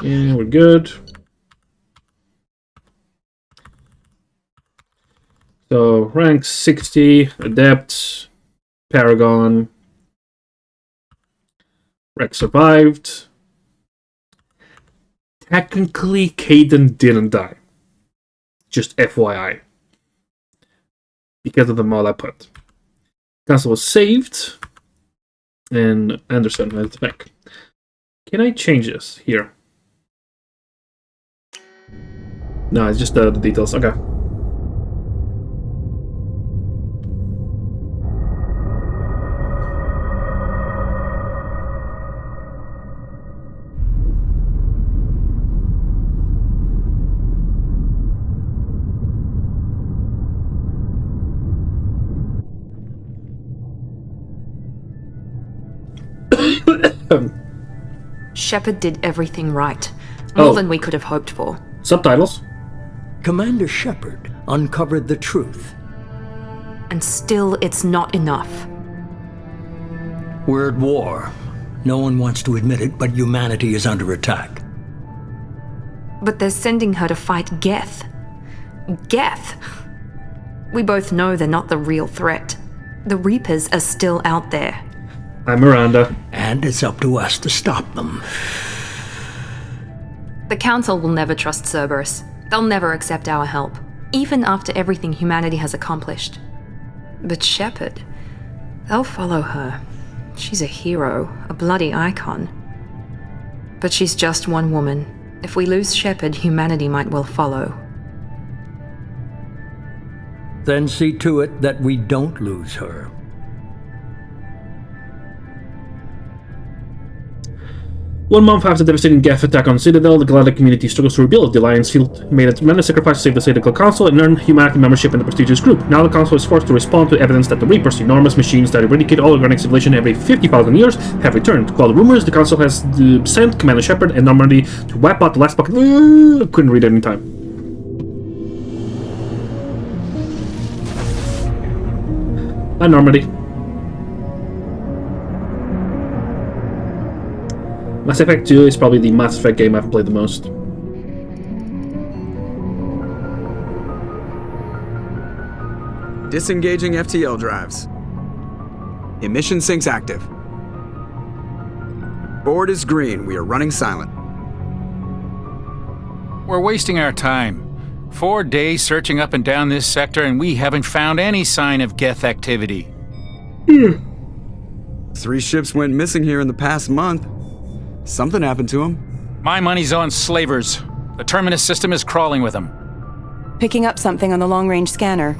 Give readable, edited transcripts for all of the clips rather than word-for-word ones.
Yeah, we're good. So, rank 60, Adept, Paragon. Rex survived. Technically, Caden didn't die. Just FYI. Because of the mod I put. Castle was saved. And Anderson has it back. Can I change this here? No, it's just the details. Okay. Shepard did everything right. More than we could have hoped for. Subtitles. Commander Shepard uncovered the truth. And still, it's not enough. We're at war. No one wants to admit it, but humanity is under attack. But they're sending her to fight Geth. Geth! We both know they're not the real threat. The Reapers are still out there. I'm Miranda. And it's up to us to stop them. The Council will never trust Cerberus. They'll never accept our help, even after everything humanity has accomplished. But Shepard, they'll follow her. She's a hero, a bloody icon. But she's just one woman. If we lose Shepard, humanity might well follow. Then see to it that we don't lose her. 1 month after the devastating Geth attack on Citadel, the Galactic community struggles to rebuild. The Alliance made a tremendous sacrifice to save the Citadel Council and earn humanity membership in the prestigious group. Now the Council is forced to respond to evidence that the Reapers, enormous machines that eradicate all organic civilization every 50,000 years, have returned. While the rumors, the Council has sent Commander Shepard and Normandy to wipe out the last pocket. Couldn't read any time. Hi, Normandy. Mass Effect 2 is probably the Mass Effect game I've played the most. Disengaging FTL drives. Emission sinks active. Board is green. We are running silent. We're wasting our time. 4 days searching up and down this sector, and we haven't found any sign of Geth activity. 3 ships went missing here in the past month. Something happened to them. My money's on slavers. The Terminus system is crawling with them. Picking up something on the long-range scanner.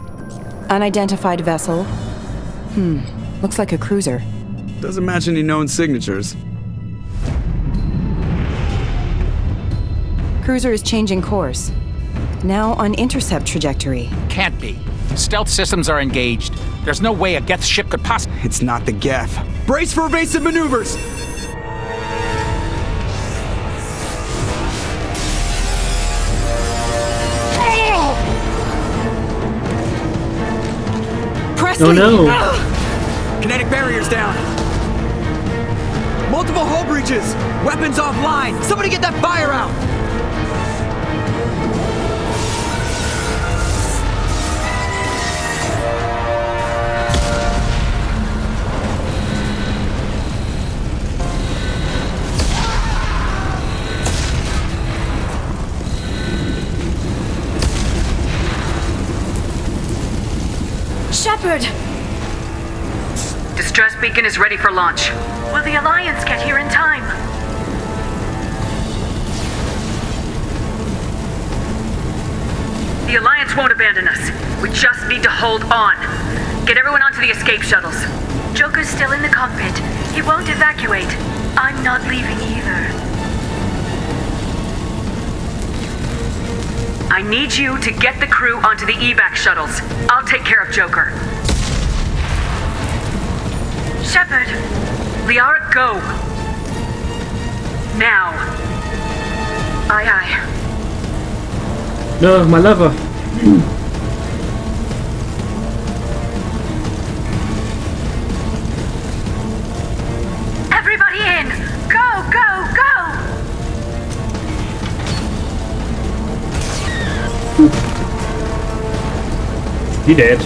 Unidentified vessel. Looks like a cruiser. Doesn't match any known signatures. Cruiser is changing course. Now on intercept trajectory. Can't be. Stealth systems are engaged. There's no way a Geth ship could possibly... It's not the Geth. Brace for evasive maneuvers! Oh no! Kinetic barriers down! Multiple hull breaches! Weapons offline! Somebody get that fire out! Shepard! Distress beacon is ready for launch. Will the Alliance get here in time? The Alliance won't abandon us. We just need to hold on. Get everyone onto the escape shuttles. Joker's still in the cockpit. He won't evacuate. I'm not leaving either. I need you to get the crew onto the evac shuttles. I'll take care of Joker. Shepard! Liara, go! Now. Aye, aye. No, my lover. Everybody in! Go, go, go! He did.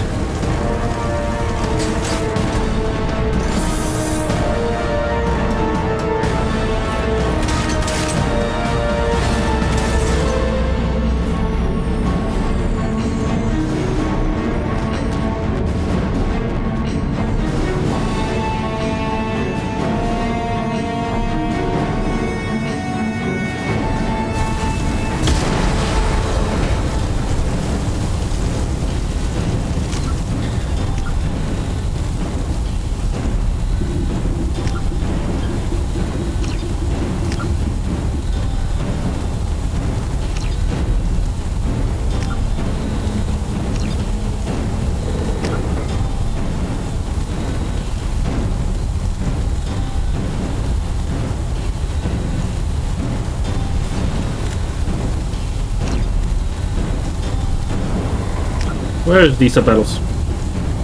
Where is these subtitles?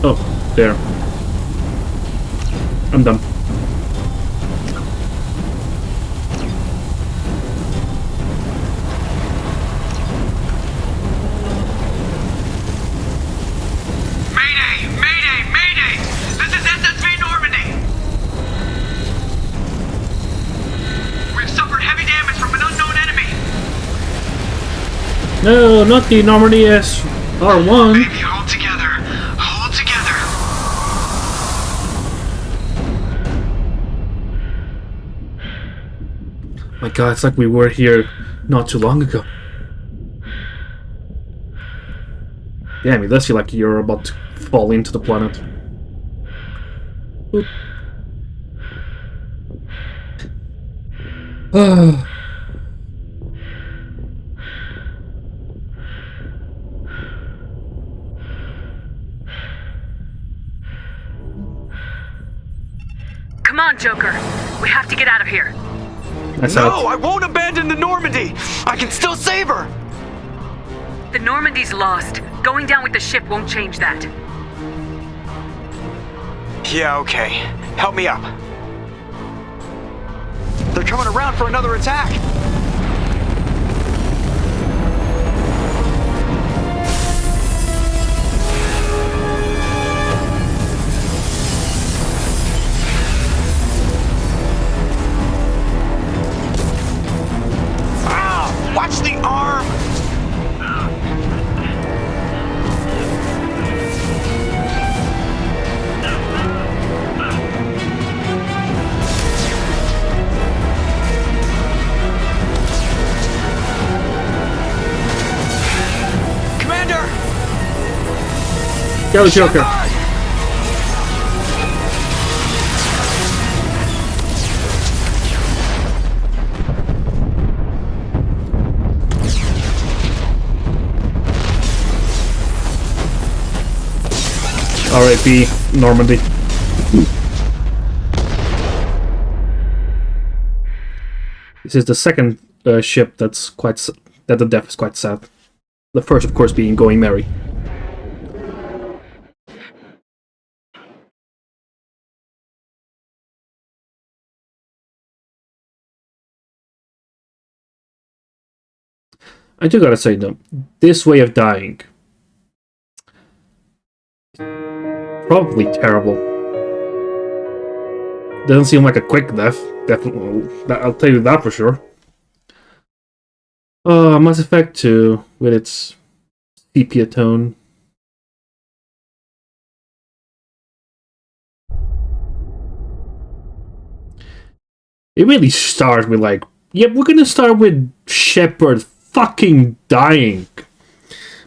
Oh, there. I'm done. Mayday! Mayday! Mayday! This is SSV Normandy! We've suffered heavy damage from an unknown enemy! No, not the Normandy SR1. Baby, hold together! Hold together! My god, it's like we were here not too long ago. Damn, it does feel like you're about to fall into the planet. Oop. Come on, Joker. We have to get out of here. No, I won't abandon the Normandy! I can still save her! The Normandy's lost. Going down with the ship won't change that. Yeah, okay. Help me up. They're coming around for another attack! Watch the arm! Commander! Go, Joker! Shepard! R.I.P. Normandy. This is the second ship that's that the death is quite sad. The first, of course, being Going Merry. I do gotta say though, this way of dying, probably terrible. Doesn't seem like a quick death. Definitely, I'll tell you that for sure. Mass Effect 2 with its sepia tone. It really starts with like, yep, we're gonna start with Shepard fucking dying.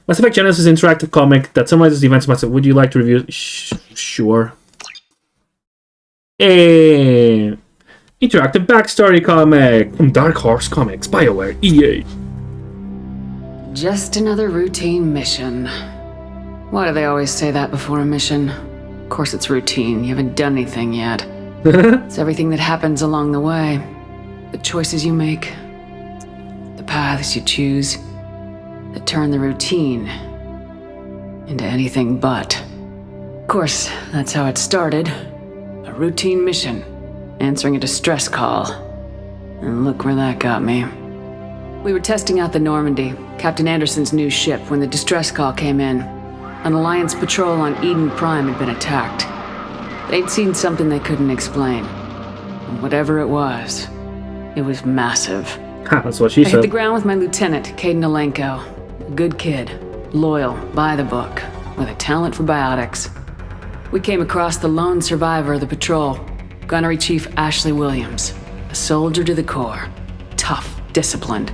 Mass Effect Genesis interactive comic that summarizes the events of Mass Effect. Would you like to review? Sure. Interactive backstory comic from Dark Horse Comics, BioWare, EA. Just another routine mission. Why do they always say that before a mission? Of course it's routine, you haven't done anything yet. It's everything that happens along the way. The choices you make, the paths you choose, that turn the routine into anything but. Of course, that's how it started. A routine mission, answering a distress call. And look where that got me. We were testing out the Normandy, Captain Anderson's new ship, when the distress call came in. An Alliance patrol on Eden Prime had been attacked. They'd seen something they couldn't explain. And whatever it was massive. Ha, that's what she I hit the said. ground with my lieutenant, Caden. A good kid, loyal, by the book, with a talent for biotics. We came across the lone survivor of the patrol, Gunnery Chief Ashley Williams, a soldier to the core, tough, disciplined,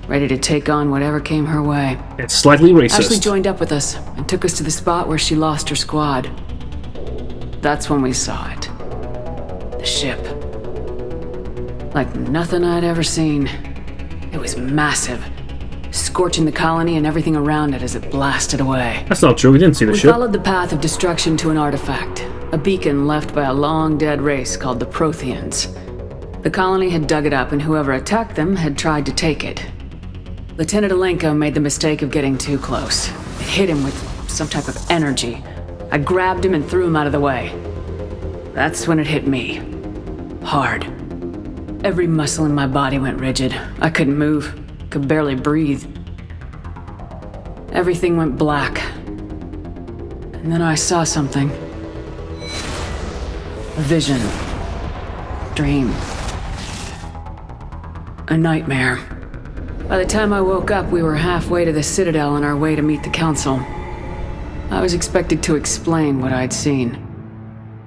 ready to take on whatever came her way. It's slightly racist. Ashley joined up with us and took us to the spot where she lost her squad. That's when we saw it. The ship. Like nothing I'd ever seen. It was massive, scorching the colony and everything around it as it blasted away. That's not true, we didn't see the We ship. followed the path of destruction to an artifact, a beacon left by a long-dead race called the Protheans. The colony had dug it up, and whoever attacked them had tried to take it. Lieutenant Alenko made the mistake of getting too close. It hit him with some type of energy. I grabbed him and threw him out of the way. That's when it hit me. Hard. Every muscle in my body went rigid. I couldn't move, could barely breathe. Everything went black. And then I saw something. A vision. Dream. A nightmare. By the time I woke up, we were halfway to the Citadel on our way to meet the Council. I was expected to explain what I'd seen.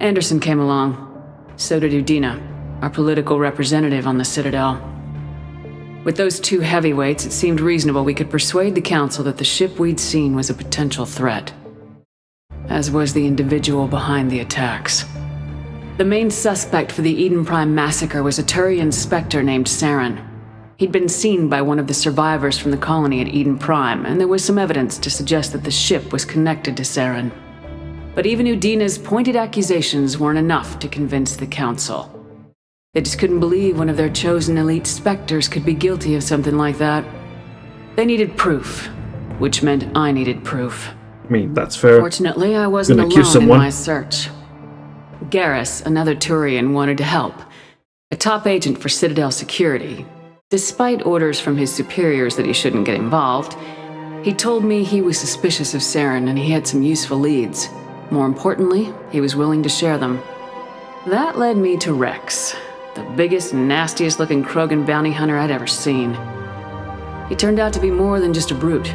Anderson came along. So did Udina, our political representative on the Citadel. With those two heavyweights, it seemed reasonable we could persuade the Council that the ship we'd seen was a potential threat. As was the individual behind the attacks. The main suspect for the Eden Prime massacre was a Turian Spectre named Saren. He'd been seen by one of the survivors from the colony at Eden Prime, and there was some evidence to suggest that the ship was connected to Saren. But even Udina's pointed accusations weren't enough to convince the Council. They just couldn't believe one of their chosen elite Spectres could be guilty of something like that. They needed proof, which meant I needed proof. I mean, that's fair. Fortunately, I wasn't Gonna accuse alone in someone. my search. Garrus, another Turian, wanted to help. A top agent for Citadel security. Despite orders from his superiors that he shouldn't get involved, he told me he was suspicious of Saren and he had some useful leads. More importantly, he was willing to share them. That led me to Rex, the biggest, nastiest looking Krogan bounty hunter I'd ever seen. He turned out to be more than just a brute.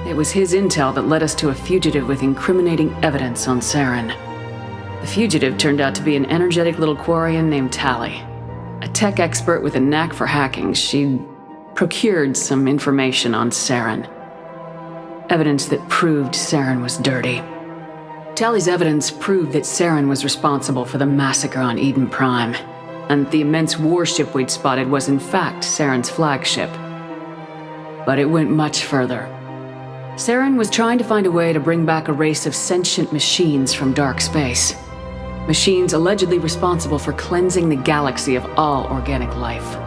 It was his intel that led us to a fugitive with incriminating evidence on Saren. The fugitive turned out to be an energetic little Quarian named Tally. A tech expert with a knack for hacking, she'd procured some information on Saren. Evidence that proved Saren was dirty. Tally's evidence proved that Saren was responsible for the massacre on Eden Prime, and the immense warship we'd spotted was in fact Saren's flagship. But it went much further. Saren was trying to find a way to bring back a race of sentient machines from dark space. Machines allegedly responsible for cleansing the galaxy of all organic life.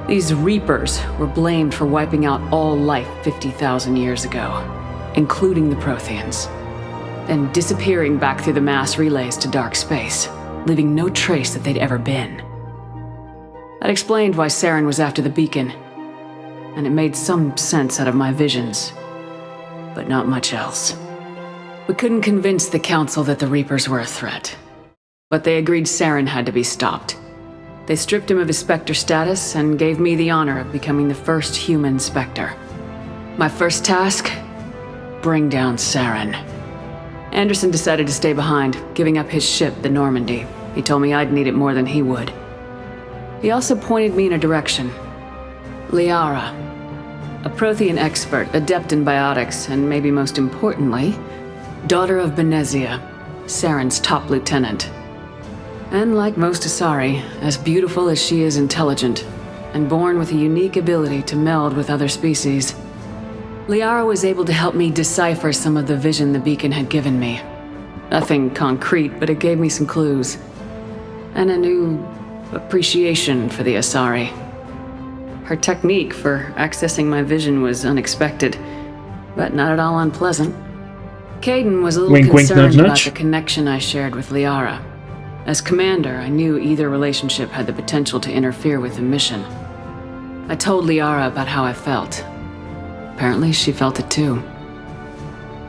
These Reapers were blamed for wiping out all life 50,000 years ago, including the Protheans, then disappearing back through the mass relays to dark space, leaving no trace that they'd ever been. That explained why Saren was after the beacon, and it made some sense out of my visions, but not much else. We couldn't convince the Council that the Reapers were a threat, but they agreed Saren had to be stopped. They stripped him of his Spectre status and gave me the honor of becoming the first human Spectre. My first task? Bring down Saren. Anderson decided to stay behind, giving up his ship, the Normandy. He told me I'd need it more than he would. He also pointed me in a direction. Liara, a Prothean expert, adept in biotics, and maybe most importantly, daughter of Benezia, Saren's top lieutenant. And like most Asari, as beautiful as she is intelligent, and born with a unique ability to meld with other species. Liara was able to help me decipher some of the vision the beacon had given me. Nothing concrete, but it gave me some clues. And a new appreciation for the Asari. Her technique for accessing my vision was unexpected, but not at all unpleasant. Caden was a little Wink, wink, concerned nudge, about nudge. the connection I shared with Liara. As commander, I knew either relationship had the potential to interfere with the mission. I told Liara about how I felt. Apparently, she felt it too.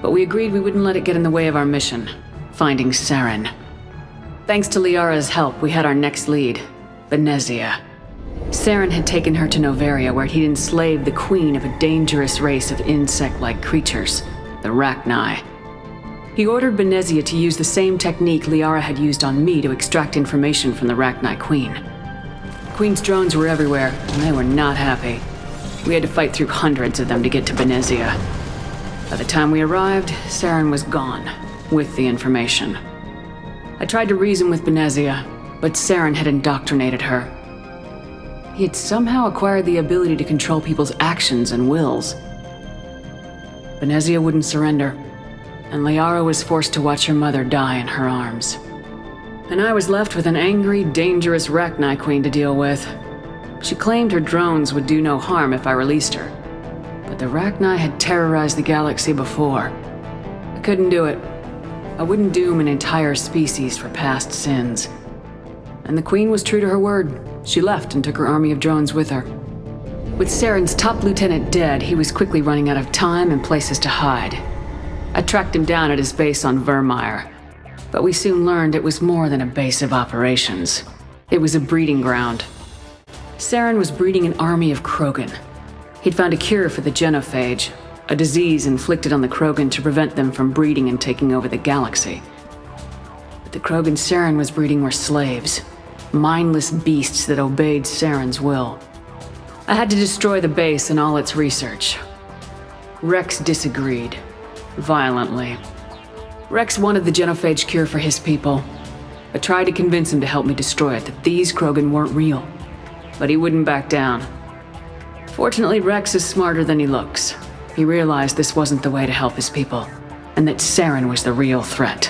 But we agreed we wouldn't let it get in the way of our mission, finding Saren. Thanks to Liara's help, we had our next lead, Benezia. Saren had taken her to Noveria, where he'd enslaved the queen of a dangerous race of insect-like creatures, the Rachni. He ordered Benezia to use the same technique Liara had used on me to extract information from the Rachni queen. The queen's drones were everywhere, and they were not happy. We had to fight through hundreds of them to get to Benezia. By the time we arrived, Saren was gone, with the information. I tried to reason with Benezia, but Saren had indoctrinated her. He had somehow acquired the ability to control people's actions and wills. Benezia wouldn't surrender, and Liara was forced to watch her mother die in her arms. And I was left with an angry, dangerous Rachni queen to deal with. She claimed her drones would do no harm if I released her. But the Rachni had terrorized the galaxy before. I couldn't do it. I wouldn't doom an entire species for past sins. And the queen was true to her word. She left and took her army of drones with her. With Saren's top lieutenant dead, he was quickly running out of time and places to hide. I tracked him down at his base on Vermeer, but we soon learned it was more than a base of operations. It was a breeding ground. Saren was breeding an army of Krogan. He'd found a cure for the genophage, a disease inflicted on the Krogan to prevent them from breeding and taking over the galaxy. But the Krogan Saren was breeding were slaves, mindless beasts that obeyed Saren's will. I had to destroy the base and all its research. Rex disagreed, violently. Rex wanted the genophage cure for his people. I tried to convince him to help me destroy it, that these Krogan weren't real. But he wouldn't back down. Fortunately, Rex is smarter than he looks. He realized this wasn't the way to help his people, and that Saren was the real threat.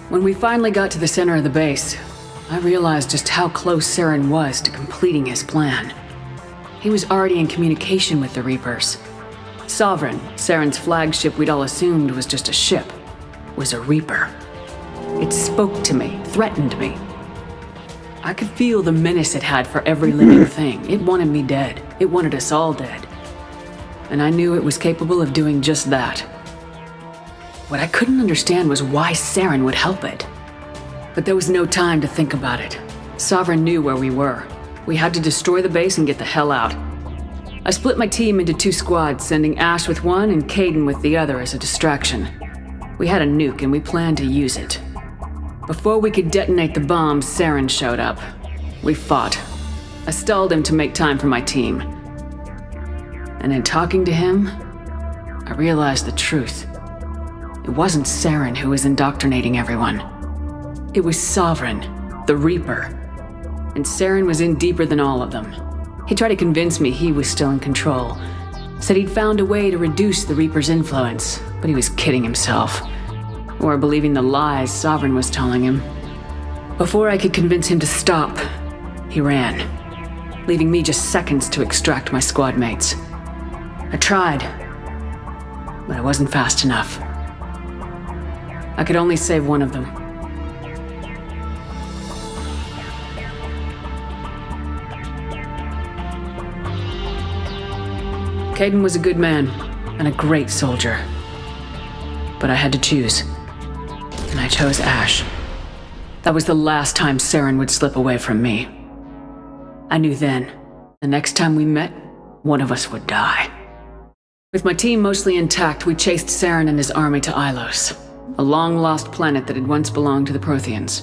When we finally got to the center of the base, I realized just how close Saren was to completing his plan. He was already in communication with the Reapers. Sovereign, Saren's flagship we'd all assumed was just a ship, was a Reaper. It spoke to me, threatened me. I could feel the menace it had for every living thing. It wanted me dead. It wanted us all dead. And I knew it was capable of doing just that. What I couldn't understand was why Saren would help it. But there was no time to think about it. Sovereign knew where we were. We had to destroy the base and get the hell out. I split my team into 2 squads, sending Ash with one and Caden with the other as a distraction. We had a nuke and we planned to use it. Before we could detonate the bombs, Saren showed up. We fought. I stalled him to make time for my team. And in talking to him, I realized the truth. It wasn't Saren who was indoctrinating everyone. It was Sovereign, the Reaper. And Saren was in deeper than all of them. He tried to convince me he was still in control. Said he'd found a way to reduce the Reaper's influence, but he was kidding himself. Or believing the lies Sovereign was telling him. Before I could convince him to stop, he ran, leaving me just seconds to extract my squad mates. I tried, but I wasn't fast enough. I could only save one of them. Caden was a good man and a great soldier. But I had to choose. And I chose Ash. That was the last time Saren would slip away from me. I knew then, the next time we met, one of us would die. With my team mostly intact, we chased Saren and his army to Ilos, a long-lost planet that had once belonged to the Protheans.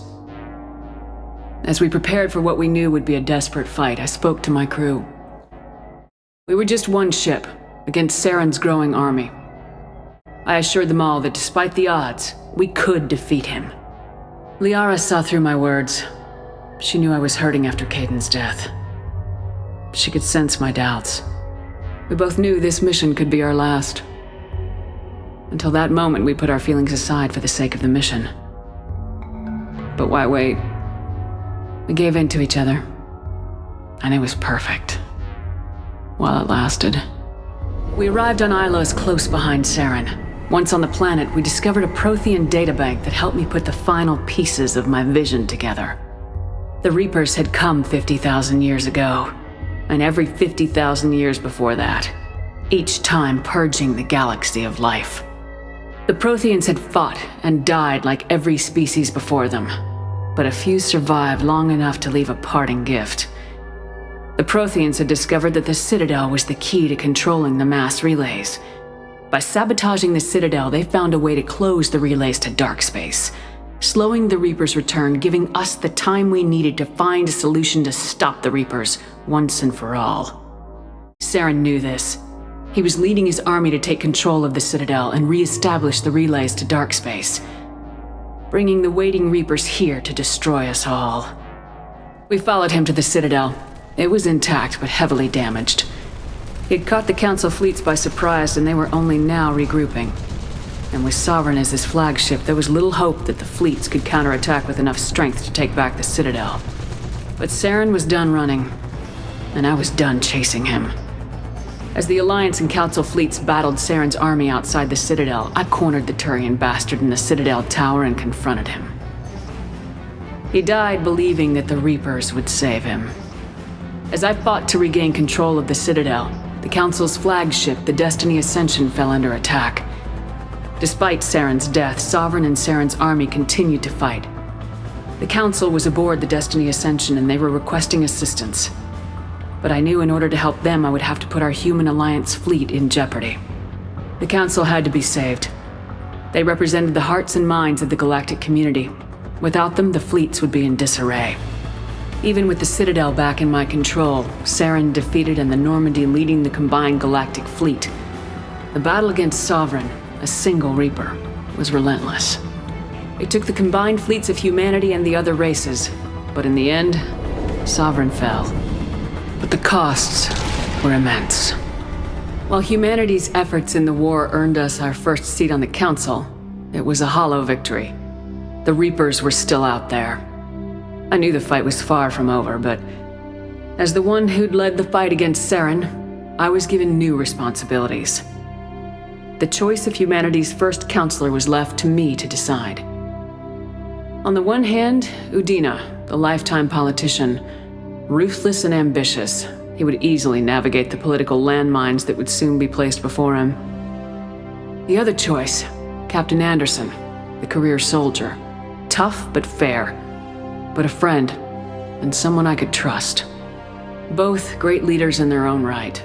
As we prepared for what we knew would be a desperate fight, I spoke to my crew. We were just one ship, against Saren's growing army. I assured them all that despite the odds, we could defeat him. Liara saw through my words. She knew I was hurting after Caden's death. She could sense my doubts. We both knew this mission could be our last. Until that moment, we put our feelings aside for the sake of the mission. But why wait? We gave in to each other. And it was perfect. While it lasted. We arrived on Ilos close behind Saren. Once on the planet, we discovered a Prothean databank that helped me put the final pieces of my vision together. The Reapers had come 50,000 years ago, and every 50,000 years before that, each time purging the galaxy of life. The Protheans had fought and died like every species before them, but a few survived long enough to leave a parting gift. The Protheans had discovered that the Citadel was the key to controlling the mass relays. By sabotaging the Citadel, they found a way to close the relays to dark space, slowing the Reapers' return, giving us the time we needed to find a solution to stop the Reapers once and for all. Saren knew this. He was leading his army to take control of the Citadel and re-establish the relays to dark space, bringing the waiting Reapers here to destroy us all. We followed him to the Citadel. It was intact, but heavily damaged. He'd caught the Council fleets by surprise, and they were only now regrouping. And with Sovereign as his flagship, there was little hope that the fleets could counterattack with enough strength to take back the Citadel. But Saren was done running, and I was done chasing him. As the Alliance and Council fleets battled Saren's army outside the Citadel, I cornered the Turian bastard in the Citadel tower and confronted him. He died believing that the Reapers would save him. As I fought to regain control of the Citadel, the Council's flagship, the Destiny Ascension, fell under attack. Despite Saren's death, Sovereign and Saren's army continued to fight. The Council was aboard the Destiny Ascension and they were requesting assistance. But I knew in order to help them, I would have to put our human Alliance fleet in jeopardy. The Council had to be saved. They represented the hearts and minds of the galactic community. Without them, the fleets would be in disarray. Even with the Citadel back in my control, Saren defeated and the Normandy leading the combined galactic fleet, the battle against Sovereign, a single Reaper, was relentless. It took the combined fleets of humanity and the other races, but in the end, Sovereign fell. But the costs were immense. While humanity's efforts in the war earned us our first seat on the Council, it was a hollow victory. The Reapers were still out there. I knew the fight was far from over, but as the one who'd led the fight against Saren, I was given new responsibilities. The choice of humanity's first counselor was left to me to decide. On the one hand, Udina, the lifetime politician, ruthless and ambitious, he would easily navigate the political landmines that would soon be placed before him. The other choice, Captain Anderson, the career soldier, tough but fair, but a friend, and someone I could trust. Both great leaders in their own right.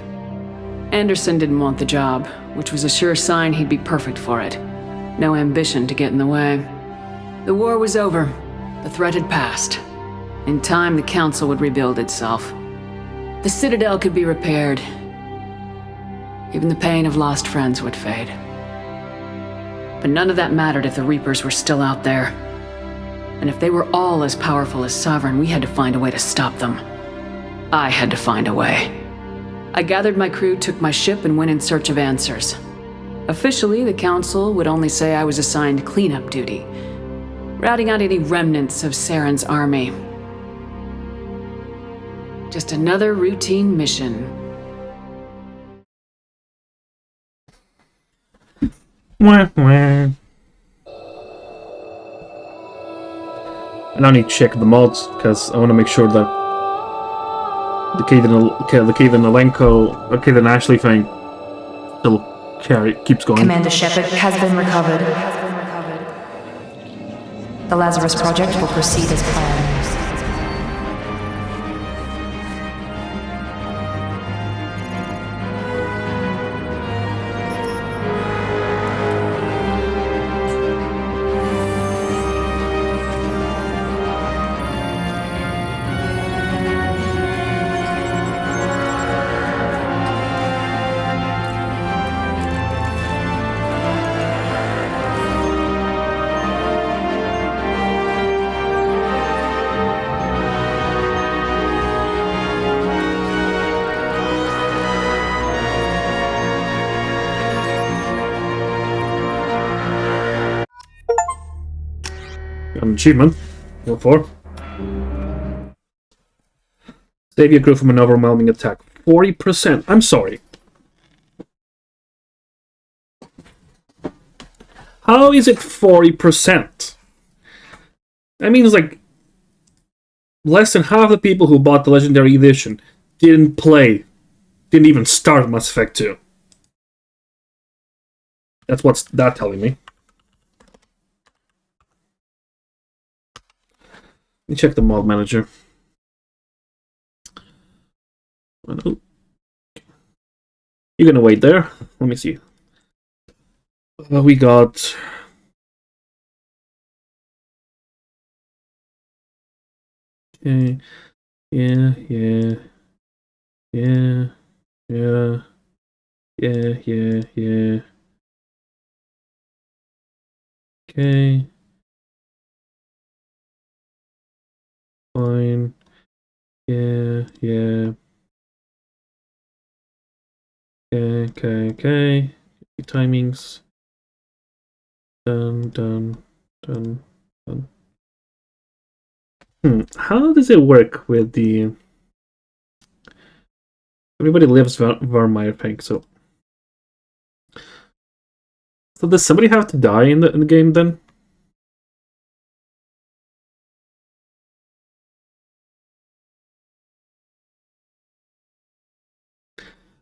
Anderson didn't want the job, which was a sure sign he'd be perfect for it. No ambition to get in the way. The war was over. The threat had passed. In time, the Council would rebuild itself. The Citadel could be repaired. Even the pain of lost friends would fade. But none of that mattered if the Reapers were still out there. And if they were all as powerful as Sovereign, we had to find a way to stop them. I had to find a way. I gathered my crew, took my ship, and went in search of answers. Officially, the Council would only say I was assigned cleanup duty, routing out any remnants of Saren's army. Just another routine mission. Wah, wah. And I need to check the mods because I want to make sure that the Kaden Alenko or Kaden Ashley thing still keeps going. Commander Shepard has been recovered. The Lazarus Project will proceed as planned. An achievement. Go for. Save your crew from an overwhelming attack. 40%. I'm sorry. How is it 40%? That means like less than half the people who bought the Legendary Edition didn't even start Mass Effect 2. That's what's that telling me. me check the mod manager. Oh. You're gonna wait there. Let me see. We got. Okay. Yeah. Okay. Fine. Yeah. Okay. Timings. Done. How does it work with the... Everybody lives Varmire Pink, so... So does somebody have to die in the game then?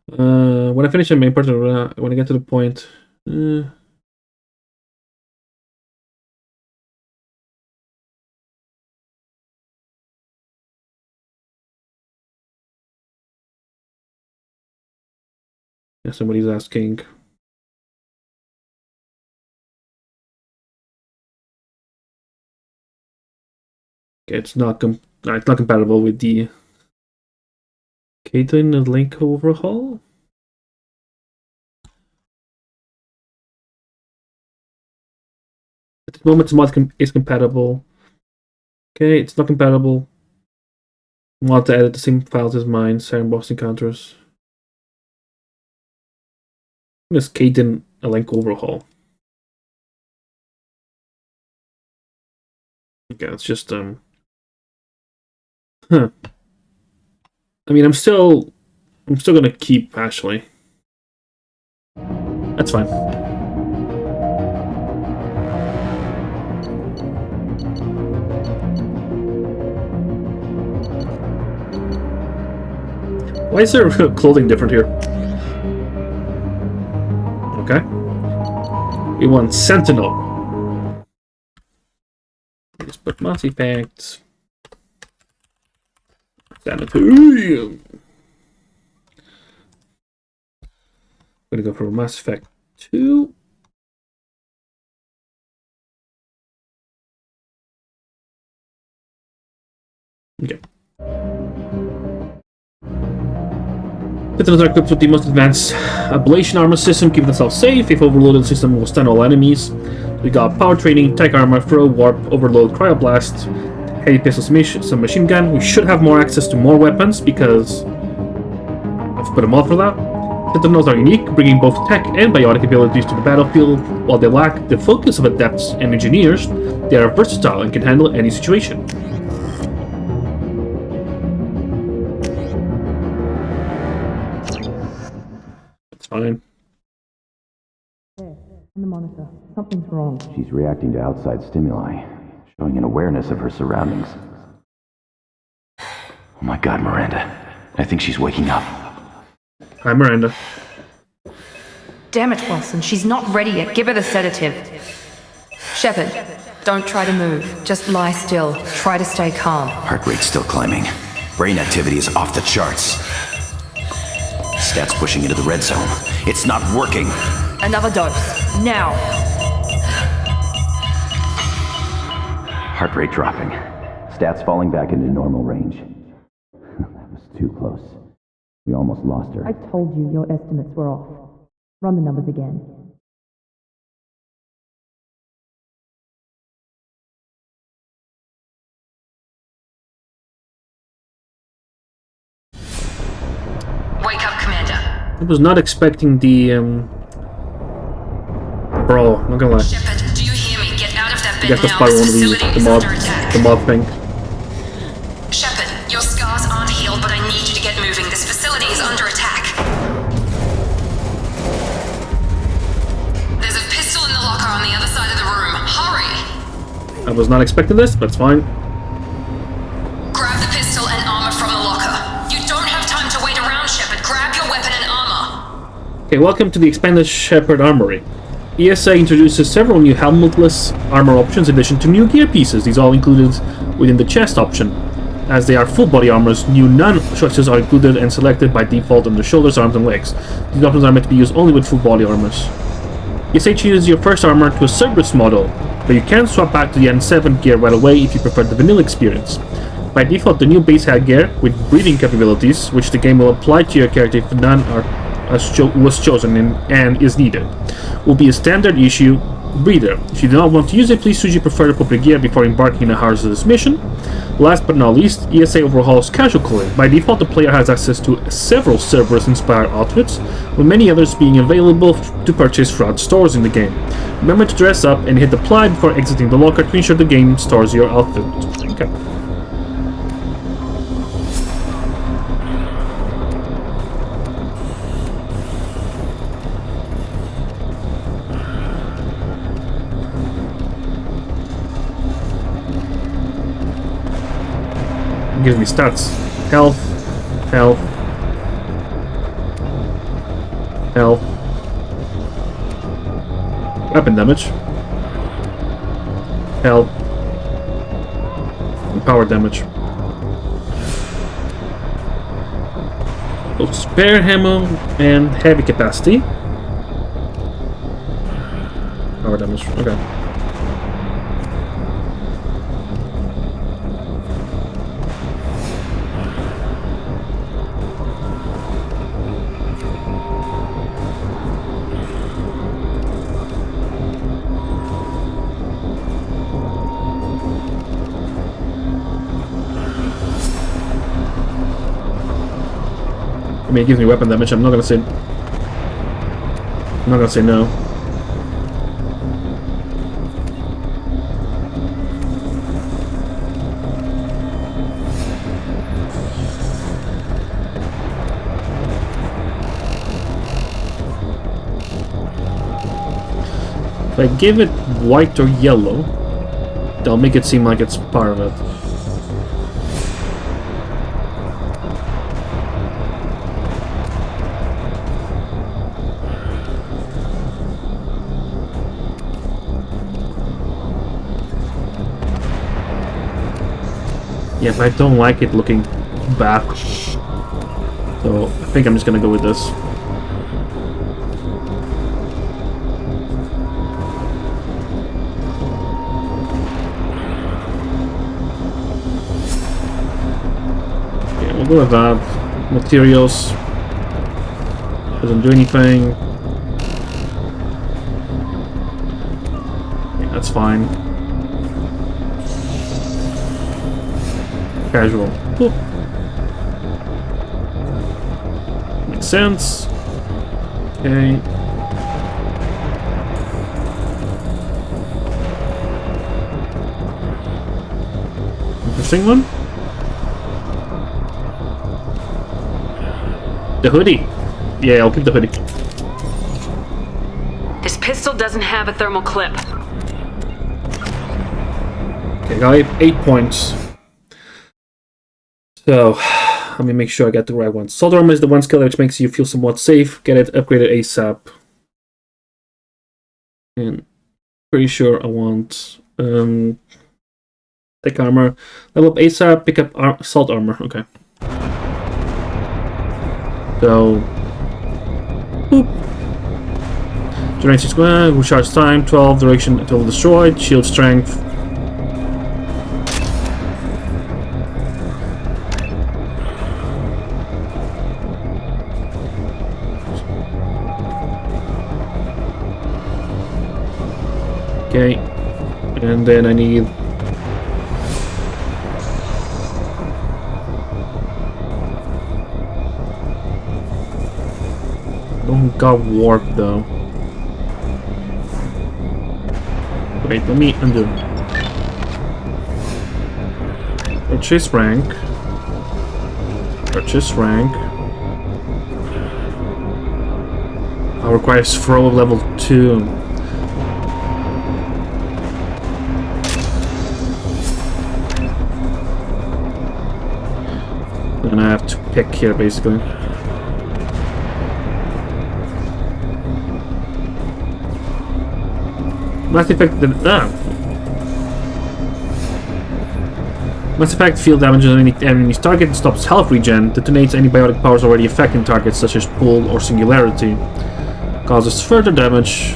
When I finish the main part, when I get to the point... Yeah, somebody's asking. Okay, it's not compatible with the Caitlin and Link overhaul. At the moment, the mod is compatible. Okay, it's not compatible. Want to edit the same files as mine. Sandbox encounters. This Caitlin a Link overhaul. Okay, it's just I mean, I'm still gonna keep Ashley. That's fine. Why is their clothing different here? Okay. We want Sentinel. Let's put Mass Effect. Sanitarium. I'm gonna go for Mass Effect 2. Okay. Sentinels are equipped with the most advanced ablation armor system, keeping themselves safe. If overloaded, the system will stun all enemies. We got power training, tech armor, throw, warp, overload, cryoblast, heavy pistol, some machine gun. We should have more access to more weapons because I've put a mod for that. Sentinels are unique, bringing both tech and biotic abilities to the battlefield. While they lack the focus of adepts and engineers, they are versatile and can handle any situation. Fine. On the monitor. Something's wrong. She's reacting to outside stimuli, showing an awareness of her surroundings. Oh my god, Miranda. I think she's waking up. Hi, Miranda. Damn it, Wilson. She's not ready yet. Give her the sedative. Shepard, don't try to move. Just lie still. Try to stay calm. Heart rate's still climbing. Brain activity is off the charts. Stats pushing into the red zone. It's not working. Another dose. Now. Heart rate dropping. Stats falling back into normal range. That was too close. We almost lost her. I told you your estimates were off. Run the numbers again. Wake up, Commander. I was not expecting the Bro, I'm not gonna lie. Shepard, do you hear me? Get out of that bed Get this now. part This one of facility is under attack. the mod thing. Shepard, your scars aren't healed, but I need you to get moving. This facility is under attack. There's a pistol in the locker on the other side of the room. Hurry! I was not expecting this, but it's fine. Grab the pistol and armor from the locker. You don't have time to wait around, Shepard. Grab your weapon and armor. Okay, welcome to the expanded Shepard Armory. ESA introduces several new helmetless armor options in addition to new gear pieces. These all included within the chest option. As they are full body armors, new none choices are included and selected by default under shoulders, arms, and legs. These options are meant to be used only with full body armors. ESA changes your first armor to a Cerberus model, but you can swap back to the N7 gear right away if you prefer the vanilla experience. By default, the new base headgear with breathing capabilities, which the game will apply to your character if none was chosen and is needed, will be a standard issue breather. If you do not want to use it, please choose your preferred appropriate gear before embarking on a hazardous mission. Last but not least, ESA overhauls casual clothing. By default, the player has access to several Cerberus-inspired outfits, with many others being available to purchase throughout stores in the game. Remember to dress up and hit apply before exiting the locker to ensure the game stores your outfit. Okay. Gives me stats. Health. Health. Health. Weapon damage. Health. And power damage. So spare ammo and heavy capacity. Power damage. Okay. I mean, it gives me weapon damage. I'm not gonna say no. If I give it white or yellow, they'll make it seem like it's part of it. Yeah, but I don't like it looking bad. So I think I'm just gonna go with this. Yeah, we'll go with that. Materials. Doesn't do anything. Yeah, that's fine. Casual. Boop. Makes sense. Okay. Interesting one. The hoodie. Yeah, I'll keep the hoodie. This pistol doesn't have a thermal clip. Okay, got 8 points. So, let me make sure I get the right one. Assault armor is the one skill which makes you feel somewhat safe. Get it upgraded ASAP. And pretty sure I want tech armor. Level up ASAP, pick up assault armor. Okay. So, boop. Duration square, recharge time, 12, duration until destroyed, shield strength. Okay, and then I need don't got warp though. Wait, let me undo. Purchase rank. Purchase rank. Requires throw level 2. And I have to pick here, basically. Mass effect. Mass Effect field damages any enemy's target and stops health regen, detonates any biotic powers already affecting targets such as pull or singularity. Causes further damage.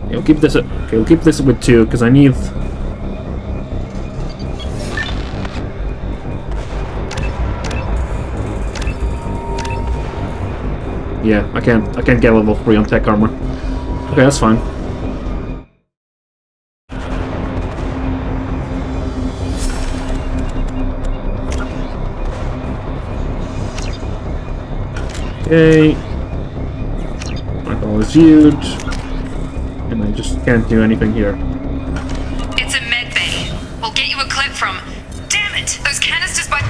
We'll keep this. Okay, we'll keep this with 2 because I need. Yeah, I can't get level 3 on tech armor. Okay, that's fine. Okay. Like all is viewed. And I just can't do anything here. It's a med bay. We'll get you a clip from. Damn it! Those canisters by.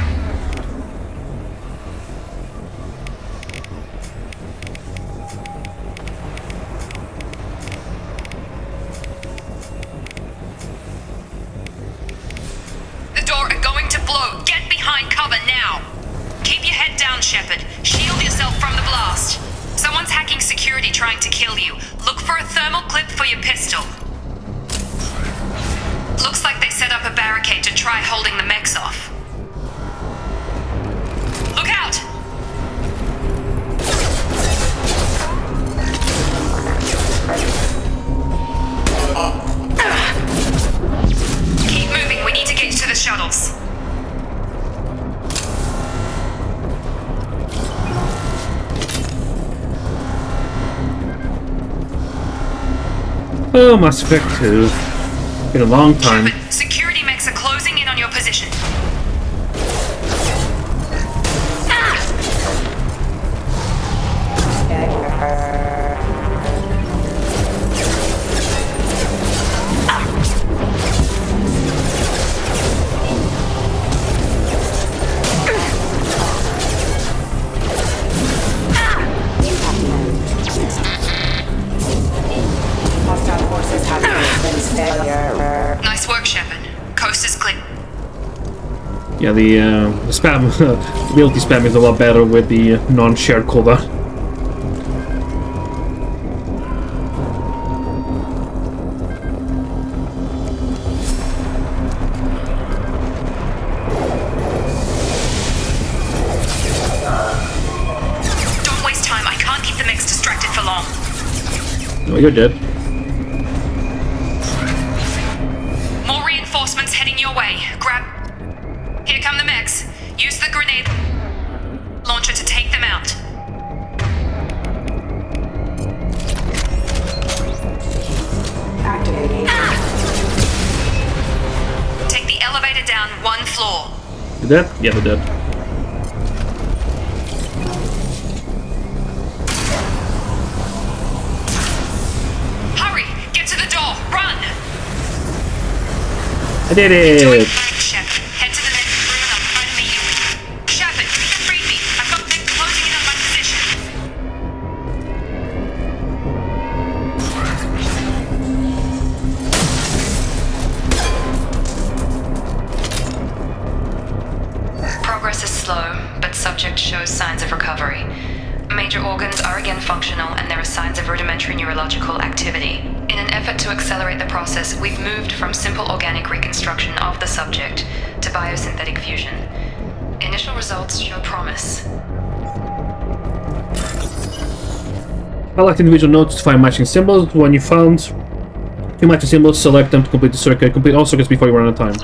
The door are going to blow. Get behind cover now. Keep your head down, Shepard. Shield yourself from the blast. Someone's hacking security trying to kill you. Look for a thermal clip for your pistol. Looks like they set up a barricade to try holding the mechs off. Look out! Keep moving, we need to get to the shuttles. Oh, Mass Effect 2. Been a long time. Shepard, security mechs are closing in on your position. Nice work, Shepard. Coast is clear. Yeah, the spam, ability spam is a lot better with the non-shared cooldown. Don't waste time. I can't keep the mix distracted for long. No, you're dead. More reinforcements heading your way. Grab. Here come the mechs. Use the grenade launcher to take them out. Activating. Take the elevator down 1 floor. They're dead? Yeah, they're dead. Hurry! Get to the door! Run! I did it! Shepard, head to the next room and I'll try to meet you. Shepard, read me. I've got them closing in on my position. Progress is slow, but subject shows signs of recovery. Major organs are again functional and there are signs of rudimentary neurological activity. In an effort to accelerate the process, we've moved from simple organic reconstruction of the subject to biosynthetic fusion. Initial results show promise. Select individual nodes to find matching symbols. When you found 2 matching symbols, select them to complete the circuit. Complete all circuits before you run out of time.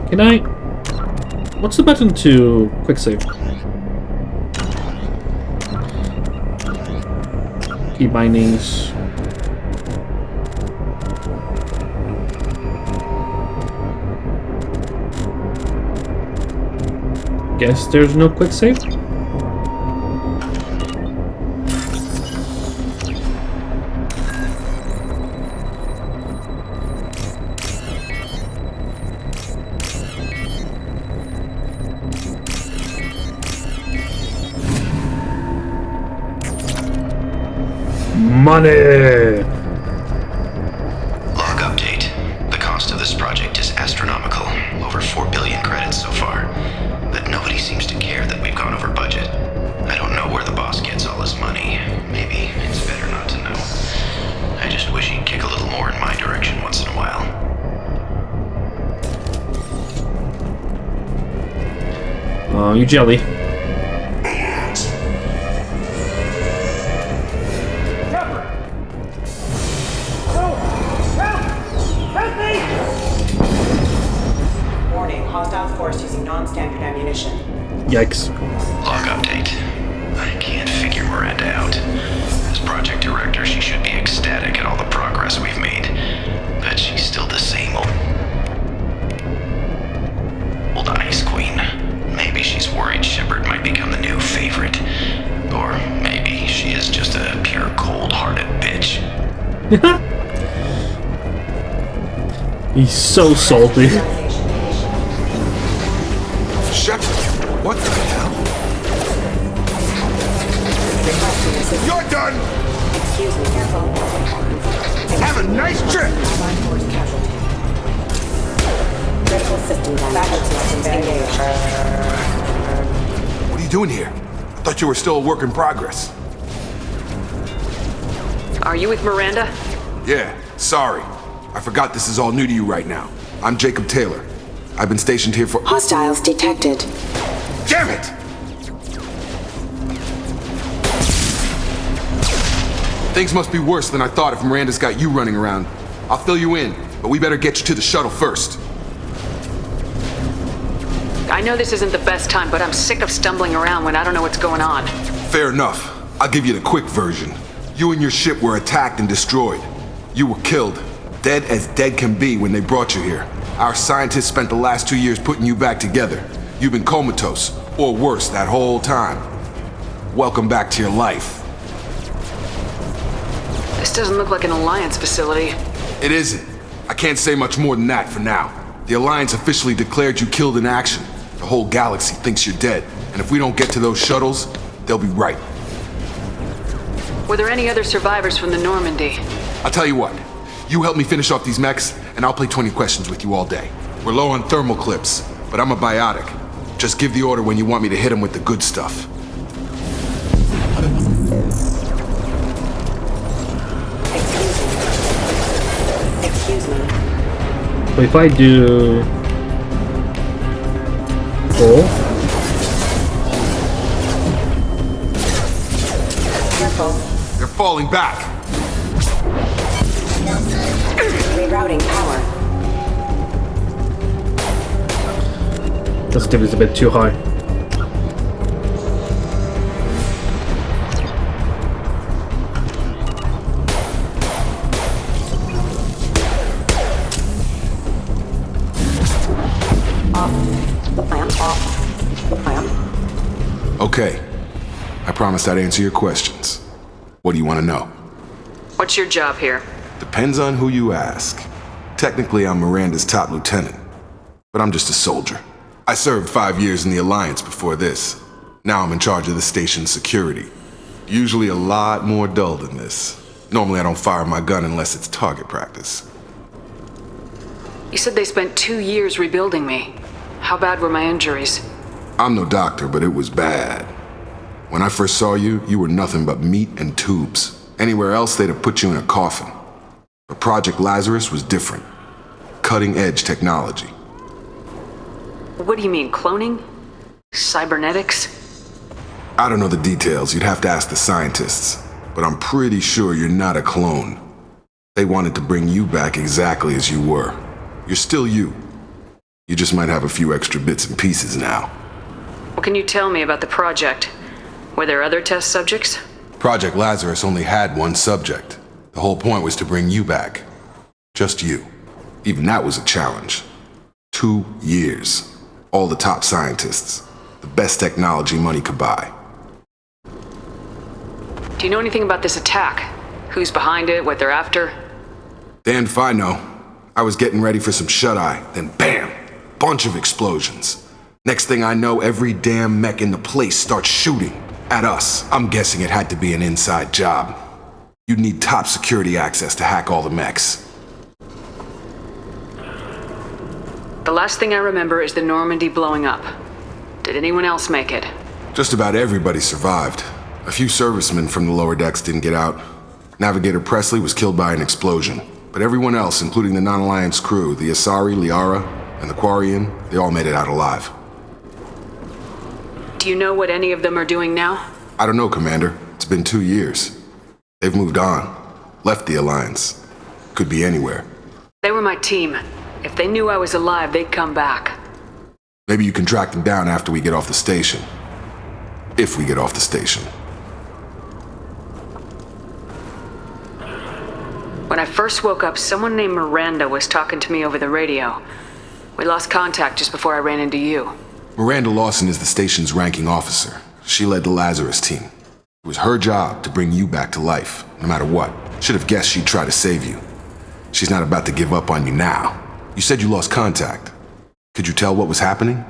Can I... What's the button to quick save? Key bindings. Guess there's no quick save? Money! Log update. The cost of this project is astronomical. Oh, you jelly. Warning, hostile force using non-standard ammunition. Yikes. Log update. I can't figure Miranda out. As project director, she should be ecstatic at all the progress we've made. But she's still the same old Ice Queen. Maybe she's worried Shepard might become the new favorite. Or maybe she is just a pure cold-hearted bitch. He's so salty. Shepard, what the hell? You're done! Excuse me, careful. Have a nice trip! Critical system damage. Backup systems engaged. What are you doing here? I thought you were still a work in progress. Are you with Miranda? Yeah, sorry. I forgot this is all new to you right now. I'm Jacob Taylor. I've been stationed here for— Hostiles detected. Damn it! Things must be worse than I thought if Miranda's got you running around. I'll fill you in, but we better get you to the shuttle first. I know this isn't the best time, but I'm sick of stumbling around when I don't know what's going on. Fair enough. I'll give you the quick version. You and your ship were attacked and destroyed. You were killed. Dead as dead can be when they brought you here. Our scientists spent the last 2 years putting you back together. You've been comatose, or worse, that whole time. Welcome back to your life. This doesn't look like an Alliance facility. It isn't. I can't say much more than that for now. The Alliance officially declared you killed in action. The whole galaxy thinks you're dead, and if we don't get to those shuttles, they'll be right. Were there any other survivors from the Normandy? I'll tell you what. You help me finish off these mechs, and I'll play 20 questions with you all day. We're low on thermal clips, but I'm a biotic. Just give the order when you want me to hit them with the good stuff. Excuse me. So if I do... Pull. Careful. They're falling back. Rerouting power. Sensitivity is a bit too high. Okay. I promised I'd answer your questions. What do you want to know? What's your job here? Depends on who you ask. Technically, I'm Miranda's top lieutenant, but I'm just a soldier. I served 5 years in the Alliance before this. Now I'm in charge of the station's security. Usually a lot more dull than this. Normally I don't fire my gun unless it's target practice. You said they spent 2 years rebuilding me. How bad were my injuries? I'm no doctor, but it was bad. When I first saw you, you were nothing but meat and tubes. Anywhere else, they'd have put you in a coffin. But Project Lazarus was different. Cutting-edge technology. What do you mean, cloning? Cybernetics? I don't know the details. You'd have to ask the scientists. But I'm pretty sure you're not a clone. They wanted to bring you back exactly as you were. You're still you. You just might have a few extra bits and pieces now. What can you tell me about the project? Were there other test subjects? Project Lazarus only had one subject. The whole point was to bring you back. Just you. Even that was a challenge. 2 years. All the top scientists. The best technology money could buy. Do you know anything about this attack? Who's behind it, what they're after? Damned if I know. I was getting ready for some shut-eye, then bam! Bunch of explosions. Next thing I know, every damn mech in the place starts shooting at us. I'm guessing it had to be an inside job. You'd need top security access to hack all the mechs. The last thing I remember is the Normandy blowing up. Did anyone else make it? Just about everybody survived. A few servicemen from the lower decks didn't get out. Navigator Presley was killed by an explosion. But everyone else, including the non-Alliance crew, the Asari, Liara, and the Quarian, they all made it out alive. Do you know what any of them are doing now? I don't know, Commander. It's been 2 years. They've moved on. Left the Alliance. Could be anywhere. They were my team. If they knew I was alive, they'd come back. Maybe you can track them down after we get off the station. If we get off the station. When I first woke up, someone named Miranda was talking to me over the radio. We lost contact just before I ran into you. Miranda Lawson is the station's ranking officer. She led the Lazarus team. It was her job to bring you back to life, no matter what. Should have guessed she'd try to save you. She's not about to give up on you now. You said you lost contact. Could you tell what was happening?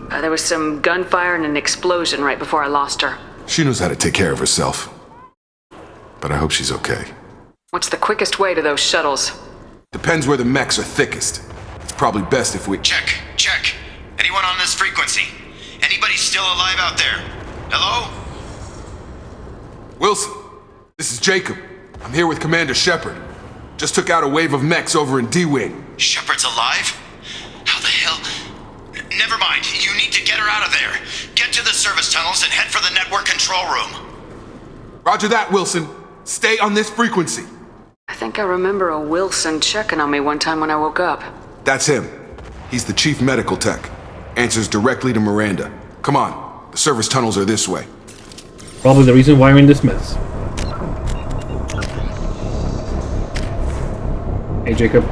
There was some gunfire and an explosion right before I lost her. She knows how to take care of herself. But I hope she's okay. What's the quickest way to those shuttles? Depends where the mechs are thickest. It's probably best if we... Check. Anyone on this frequency? Anybody still alive out there? Hello? Wilson, this is Jacob. I'm here with Commander Shepard. Just took out a wave of mechs over in D-Wing. Shepard's alive? How the hell? Never mind. You need to get her out of there. Get to the service tunnels and head for the network control room. Roger that, Wilson. Stay on this frequency. I think I remember a Wilson checking on me one time when I woke up. That's him. He's the chief medical tech. Answers directly to Miranda. Come on. The service tunnels are this way. Probably the reason why we're in this mess. Hey, Jacob.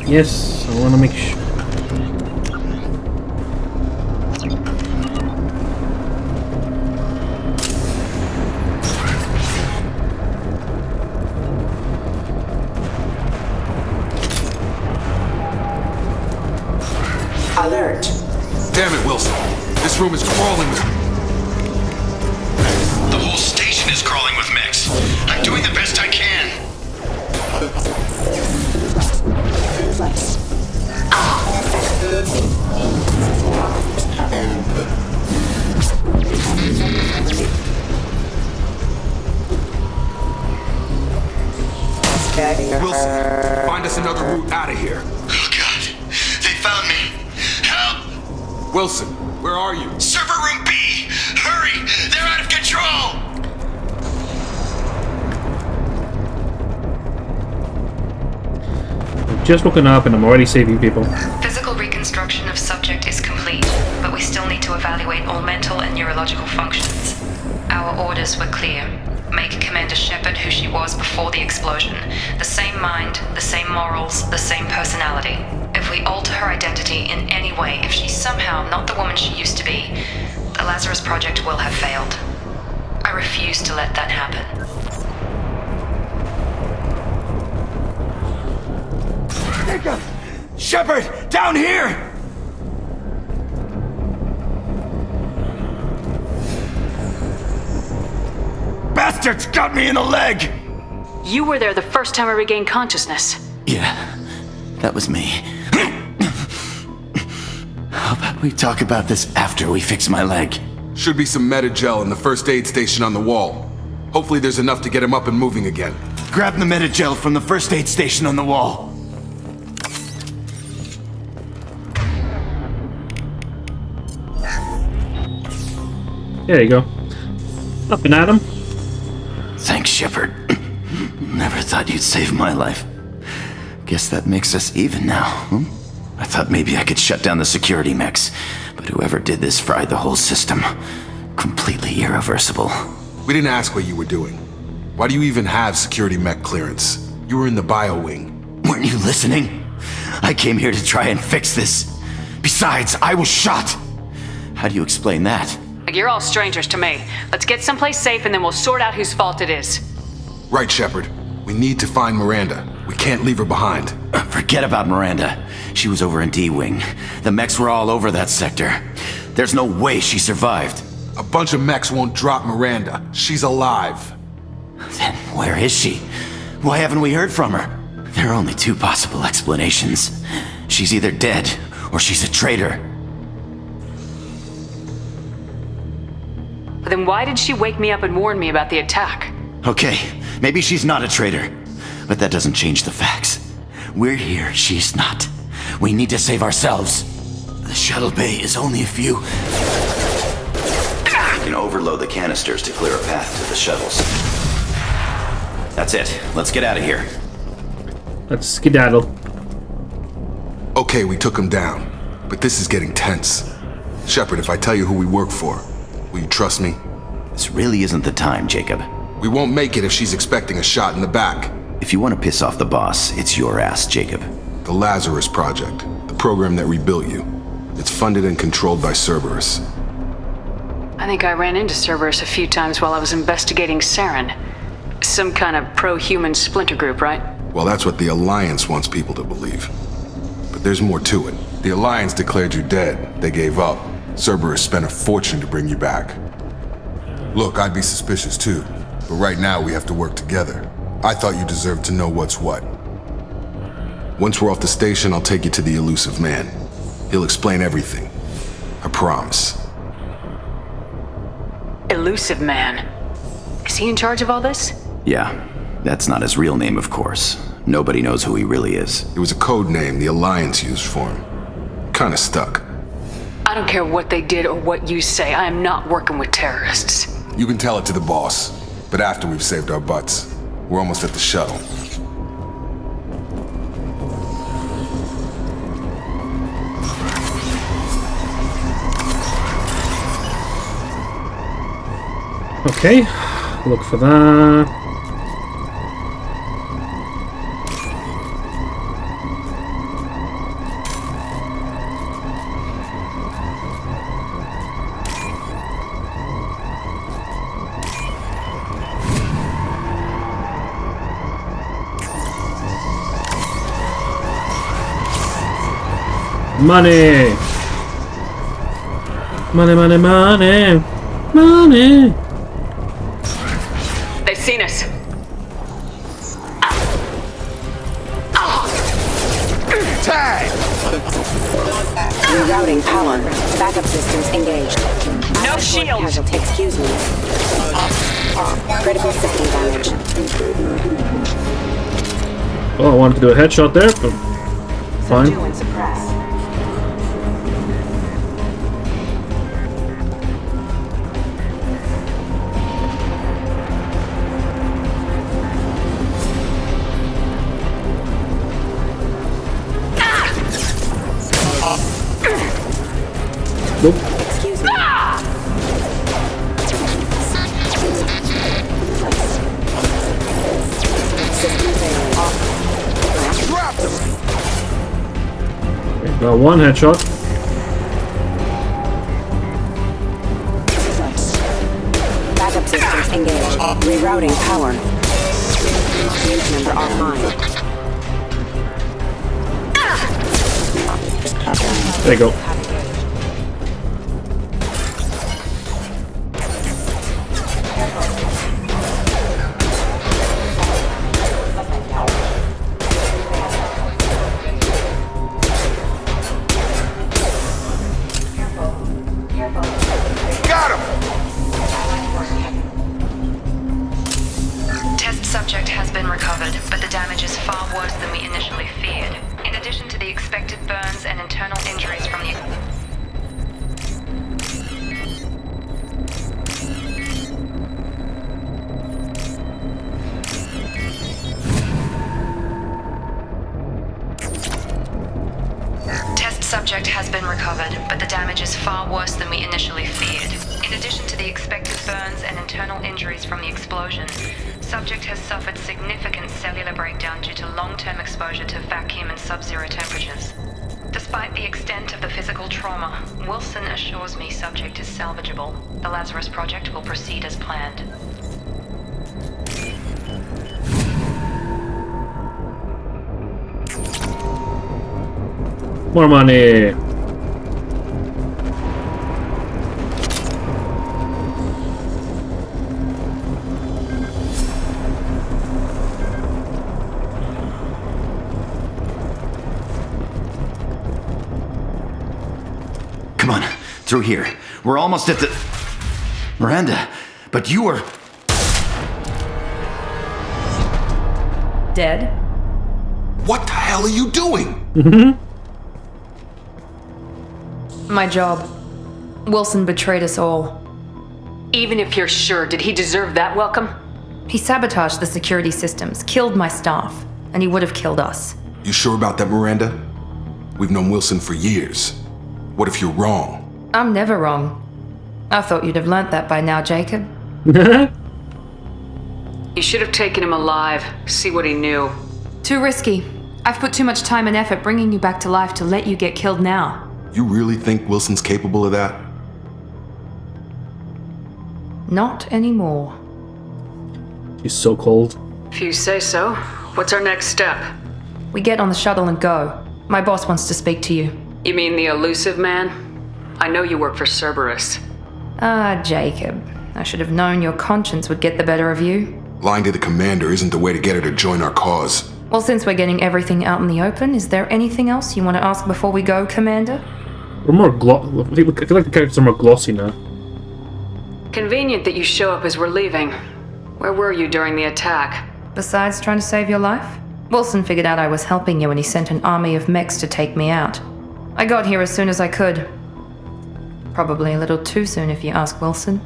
Yes, I want to make sure. Alert. Damn it, Wilson. This room is crawling with... The whole station is crawling with mechs. I'm doing the best I can. Wilson, find us another route out of here. Oh God, they found me. Help! Wilson, where are you? Server room B! Hurry! They're out of control! I've just woken up and I'm already saving people. Physical reconstruction of subject is complete, but we still need to evaluate all mental and neurological functions. Our orders were clear. Make Commander Shepard who she was before the explosion. The same mind, the same morals, the same personality. If we alter her identity in any way, if she's somehow not the woman she used to be, the Lazarus Project will have failed. I refuse to let that happen. Jacob! Shepard! Down here! Bastards got me in the leg! You were there the first time I regained consciousness. Yeah, that was me. How about we talk about this after we fix my leg? Should be some Medi-gel in the first aid station on the wall. Hopefully there's enough to get him up and moving again. Grab the Medi-gel from the first aid station on the wall. There you go. Up and at him. Thanks, Shepard. Never thought you'd save my life. Guess that makes us even now, huh? I thought maybe I could shut down the security mechs, but whoever did this fried the whole system. Completely irreversible. We didn't ask what you were doing. Why do you even have security mech clearance? You were in the bio wing. Weren't you listening? I came here to try and fix this. Besides, I was shot. How do you explain that? You're all strangers to me. Let's get someplace safe and then we'll sort out whose fault it is. Right, Shepard. We need to find Miranda. We can't leave her behind. Forget about Miranda. She was over in D-Wing. The mechs were all over that sector. There's no way she survived. A bunch of mechs won't drop Miranda. She's alive. Then where is she? Why haven't we heard from her? There are only two possible explanations. She's either dead, or she's a traitor. Then why did she wake me up and warn me about the attack? Okay, maybe she's not a traitor, but that doesn't change the facts. We're here, she's not. We need to save ourselves. The shuttle bay is only a few... You can overload the canisters to clear a path to the shuttles. That's it. Let's get out of here. Let's skedaddle. Okay, we took him down, but this is getting tense. Shepard, if I tell you who we work for, will you trust me? This really isn't the time, Jacob. We won't make it if she's expecting a shot in the back. If you want to piss off the boss, it's your ass, Jacob. The Lazarus Project, the program that rebuilt you. It's funded and controlled by Cerberus. I think I ran into Cerberus a few times while I was investigating Saren. Some kind of pro-human splinter group, right? Well, that's what the Alliance wants people to believe. But there's more to it. The Alliance declared you dead. They gave up. Cerberus spent a fortune to bring you back. Look, I'd be suspicious too. But right now we have to work together. I thought you deserved to know what's what. Once we're off the station, I'll take you to the elusive man. He'll explain everything. I promise. Elusive man. Is he in charge of all this? Yeah. That's not his real name, of course. Nobody knows who he really is. It was a code name the Alliance used for him. Kinda stuck. I don't care what they did or what you say. I am not working with terrorists. You can tell it to the boss, but after we've saved our butts. We're almost at the shuttle. Okay, look for that. Money! Money, money, money! Money! They've seen us. Tag! Rerouting power. Backup systems engaged. No shield! Casualty, excuse me. Critical system damage. Oh, I wanted to do a headshot there, but fine. Subdue and suppress. Nope. Excuse me. System failing. Drop them! Got one headshot. Backup systems engaged. Rerouting power. Fuse member offline. There you go. Got him! Test subject has been recovered, but the damage is far worse than we initially feared. In addition to the expected burns and internal injuries from the... Test subject has been recovered, but the damage is far worse than we initially feared. In addition to the expected burns and internal injuries from the explosion, subject has suffered significant cellular breakdown due to long-term exposure to vacuum and sub-zero temperatures. Despite the extent of the physical trauma, Wilson assures me subject is salvageable. The Lazarus Project will proceed as planned. More money. Come on, through here. We're almost at the... Miranda, but you were... Dead? What the hell are you doing? My job. Wilson betrayed us all. Even if you're sure, did he deserve that welcome? He sabotaged the security systems, killed my staff, and he would have killed us. You sure about that, Miranda? We've known Wilson for years. What if you're wrong? I'm never wrong. I thought you'd have learnt that by now, Jacob. You should have taken him alive, see what he knew. Too risky. I've put too much time and effort bringing you back to life to let you get killed now. You really think Wilson's capable of that? Not anymore. He's so cold. If you say so, what's our next step? We get on the shuttle and go. My boss wants to speak to you. You mean the elusive man? I know you work for Cerberus. Ah, Jacob. I should have known your conscience would get the better of you. Lying to the commander isn't the way to get her to join our cause. Well, since we're getting everything out in the open, is there anything else you want to ask before we go, Commander? We're more I feel like the characters are more glossy now. Convenient that you show up as we're leaving. Where were you during the attack? Besides trying to save your life? Wilson figured out I was helping you and he sent an army of mechs to take me out. I got here as soon as I could. Probably a little too soon if you ask Wilson.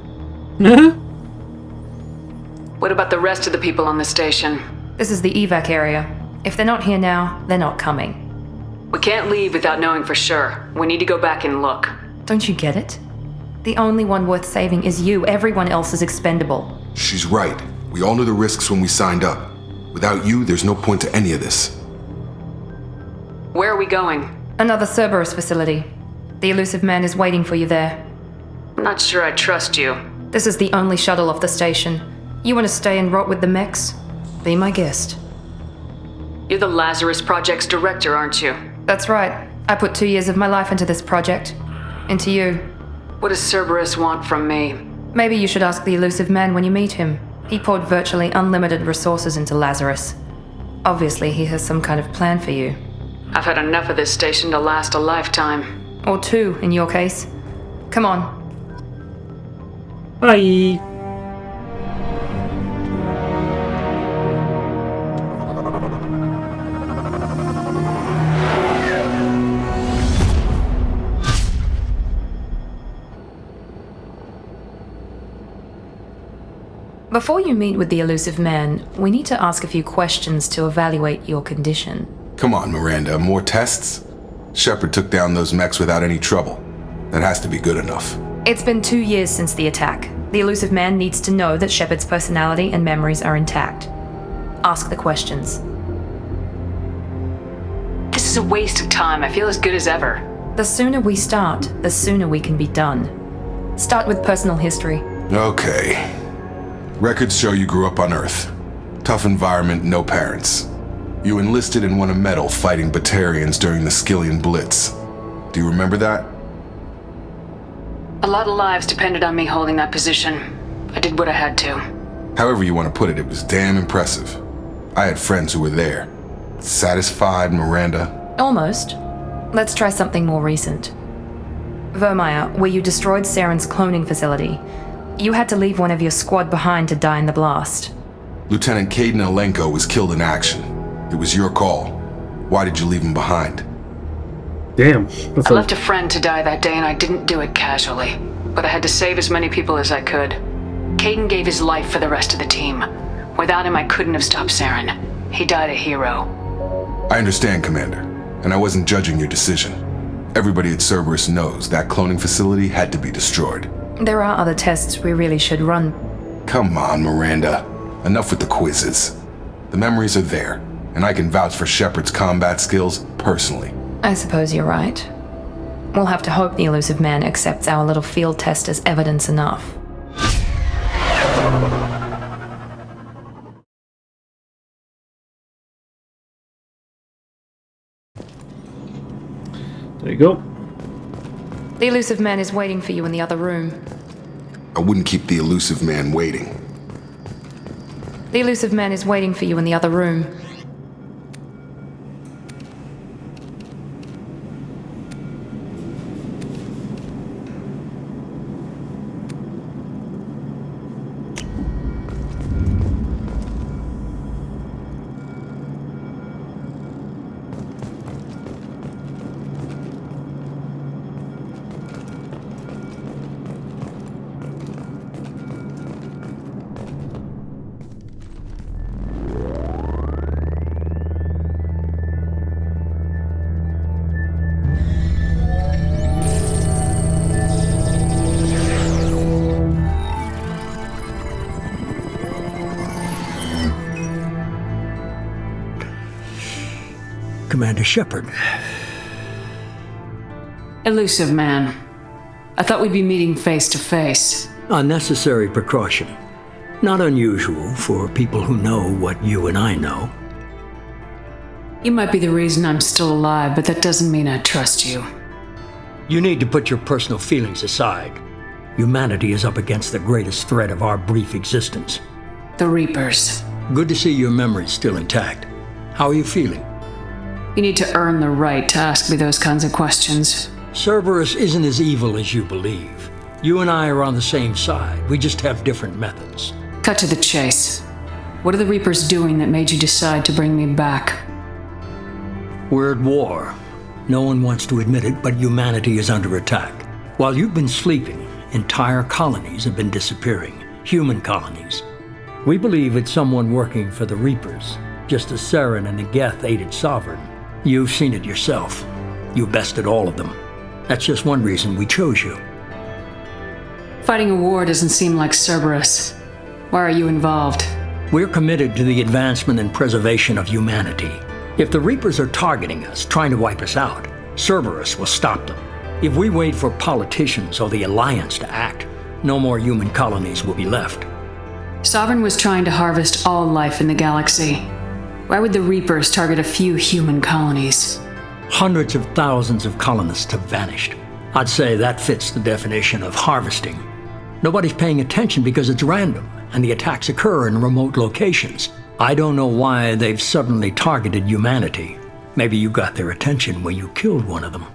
What about the rest of the people on the station? This is the evac area. If they're not here now, they're not coming. We can't leave without knowing for sure. We need to go back and look. Don't you get it? The only one worth saving is you. Everyone else is expendable. She's right. We all knew the risks when we signed up. Without you, there's no point to any of this. Where are we going? Another Cerberus facility. The elusive man is waiting for you there. I'm not sure I trust you. This is the only shuttle off the station. You want to stay and rot with the mechs? Be my guest. You're the Lazarus Project's director, aren't you? That's right. I put 2 years of my life into this project. Into you. What does Cerberus want from me? Maybe you should ask the elusive man when you meet him. He poured virtually unlimited resources into Lazarus. Obviously, he has some kind of plan for you. I've had enough of this station to last a lifetime. Or 2, in your case. Come on. Bye. Before you meet with the elusive man, we need to ask a few questions to evaluate your condition. Come on, Miranda, more tests? Shepard took down those mechs without any trouble. That has to be good enough. It's been 2 years since the attack. The elusive man needs to know that Shepard's personality and memories are intact. Ask the questions. This is a waste of time. I feel as good as ever. The sooner we start, the sooner we can be done. Start with personal history. Okay. Records show you grew up on Earth. Tough environment, no parents. You enlisted and won a medal fighting Batarians during the Skillian Blitz. Do you remember that? A lot of lives depended on me holding that position. I did what I had to. However you want to put it, it was damn impressive. I had friends who were there. Satisfied, Miranda? Almost. Let's try something more recent. Vermeer, where you destroyed Saren's cloning facility. You had to leave one of your squad behind to die in the blast. Lieutenant Caden Alenko was killed in action. It was your call. Why did you leave him behind? Damn. I left a friend to die that day and I didn't do it casually. But I had to save as many people as I could. Caden gave his life for the rest of the team. Without him, I couldn't have stopped Saren. He died a hero. I understand, Commander. And I wasn't judging your decision. Everybody at Cerberus knows that cloning facility had to be destroyed. There are other tests we really should run. Come on, Miranda. Enough with the quizzes. The memories are there, and I can vouch for Shepard's combat skills personally. I suppose you're right. We'll have to hope the elusive man accepts our little field test as evidence enough. There you go. The elusive man is waiting for you in the other room. I wouldn't keep the elusive man waiting. The elusive man is waiting for you in the other room. Commander Shepard. Elusive man. I thought we'd be meeting face to face. Unnecessary precaution. Not unusual for people who know what you and I know. You might be the reason I'm still alive, but that doesn't mean I trust you. You need to put your personal feelings aside. Humanity is up against the greatest threat of our brief existence. The Reapers. Good to see your memory's still intact. How are you feeling? You need to earn the right to ask me those kinds of questions. Cerberus isn't as evil as you believe. You and I are on the same side. We just have different methods. Cut to the chase. What are the Reapers doing that made you decide to bring me back? We're at war. No one wants to admit it, but humanity is under attack. While you've been sleeping, entire colonies have been disappearing. Human colonies. We believe it's someone working for the Reapers, just as Saren and Negeth aided Sovereign. You've seen it yourself. You bested all of them. That's just one reason we chose you. Fighting a war doesn't seem like Cerberus. Why are you involved? We're committed to the advancement and preservation of humanity. If the Reapers are targeting us, trying to wipe us out, Cerberus will stop them. If we wait for politicians or the Alliance to act, no more human colonies will be left. Sovereign was trying to harvest all life in the galaxy. Why would the Reapers target a few human colonies? Hundreds of thousands of colonists have vanished. I'd say that fits the definition of harvesting. Nobody's paying attention because it's random, and the attacks occur in remote locations. I don't know why they've suddenly targeted humanity. Maybe you got their attention when you killed one of them.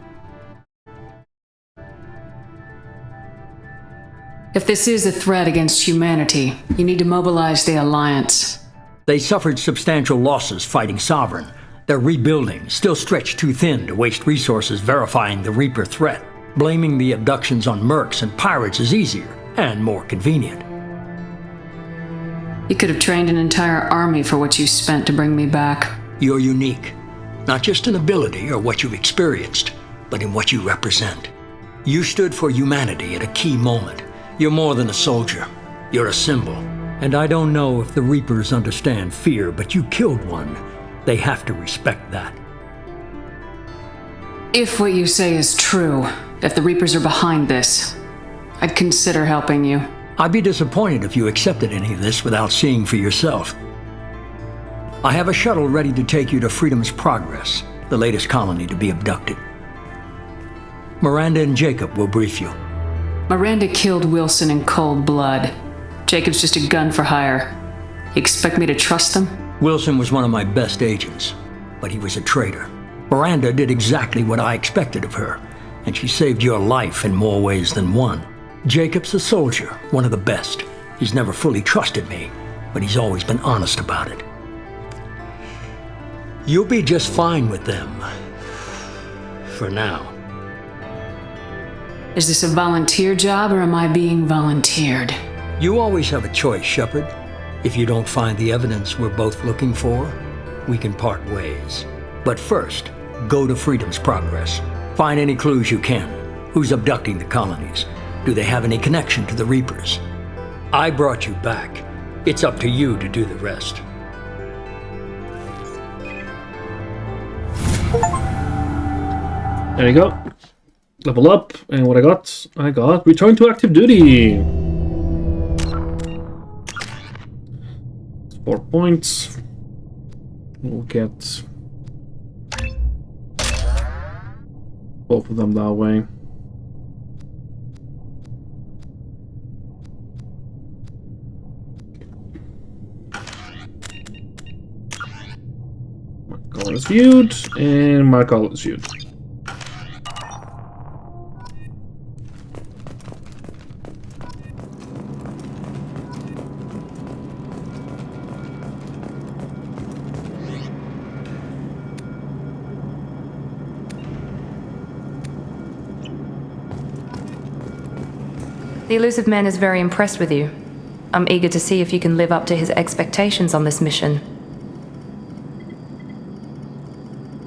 If this is a threat against humanity, you need to mobilize the Alliance. They suffered substantial losses fighting Sovereign. They're rebuilding, still stretched too thin to waste resources verifying the Reaper threat. Blaming the abductions on mercs and pirates is easier and more convenient. You could have trained an entire army for what you spent to bring me back. You're unique, not just in ability or what you've experienced, but in what you represent. You stood for humanity at a key moment. You're more than a soldier. You're a symbol. And I don't know if the Reapers understand fear, but you killed one. They have to respect that. If what you say is true, if the Reapers are behind this, I'd consider helping you. I'd be disappointed if you accepted any of this without seeing for yourself. I have a shuttle ready to take you to Freedom's Progress, the latest colony to be abducted. Miranda and Jacob will brief you. Miranda killed Wilson in cold blood. Jacob's just a gun for hire. You expect me to trust them? Wilson was one of my best agents, but he was a traitor. Miranda did exactly what I expected of her, and she saved your life in more ways than one. Jacob's a soldier, one of the best. He's never fully trusted me, but he's always been honest about it. You'll be just fine with them. For now. Is this a volunteer job, or am I being volunteered? You always have a choice, Shepard. If you don't find the evidence we're both looking for, we can part ways. But first, go to Freedom's Progress. Find any clues you can. Who's abducting the colonies? Do they have any connection to the Reapers? I brought you back. It's up to you to do the rest. There you go. Level up, and what I got return to active duty. 4 points. We'll get both of them that way. Mark all is viewed, and mark all is viewed. The elusive man is very impressed with you. I'm eager to see if you can live up to his expectations on this mission.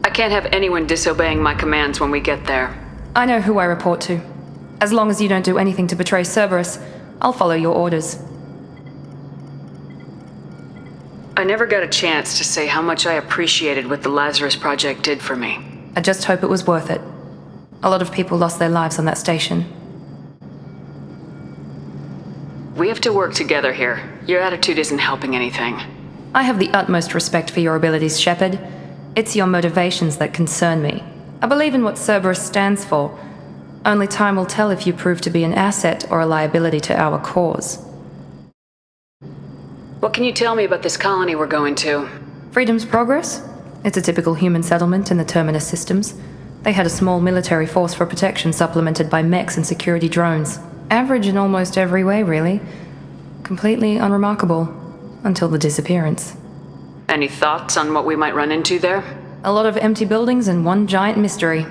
I can't have anyone disobeying my commands when we get there. I know who I report to. As long as you don't do anything to betray Cerberus, I'll follow your orders. I never got a chance to say how much I appreciated what the Lazarus Project did for me. I just hope it was worth it. A lot of people lost their lives on that station. We have to work together here. Your attitude isn't helping anything. I have the utmost respect for your abilities, Shepard. It's your motivations that concern me. I believe in what Cerberus stands for. Only time will tell if you prove to be an asset or a liability to our cause. What can you tell me about this colony we're going to? Freedom's Progress? It's a typical human settlement in the Terminus systems. They had a small military force for protection supplemented by mechs and security drones. Average in almost every way, really. Completely unremarkable. Until the disappearance. Any thoughts on what we might run into there? A lot of empty buildings and one giant mystery.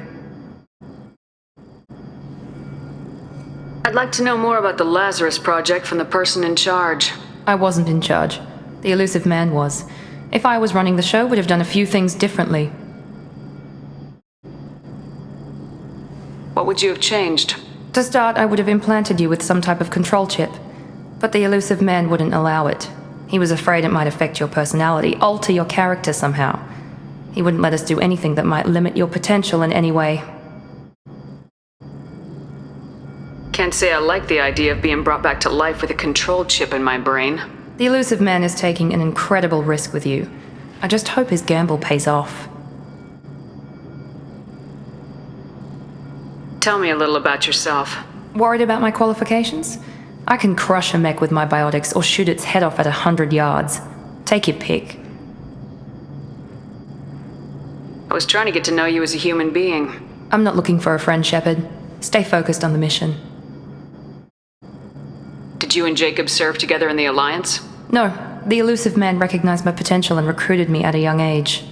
I'd like to know more about the Lazarus Project from the person in charge. I wasn't in charge. The elusive man was. If I was running the show, would have done a few things differently. What would you have changed? To start, I would have implanted you with some type of control chip. But the elusive man wouldn't allow it. He was afraid it might affect your personality, alter your character somehow. He wouldn't let us do anything that might limit your potential in any way. Can't say I like the idea of being brought back to life with a control chip in my brain. The elusive man is taking an incredible risk with you. I just hope his gamble pays off. Tell me a little about yourself. Worried about my qualifications? I can crush a mech with my biotics or shoot its head off at 100 yards. Take your pick. I was trying to get to know you as a human being. I'm not looking for a friend, Shepard. Stay focused on the mission. Did you and Jacob serve together in the Alliance? No. The elusive man recognized my potential and recruited me at a young age.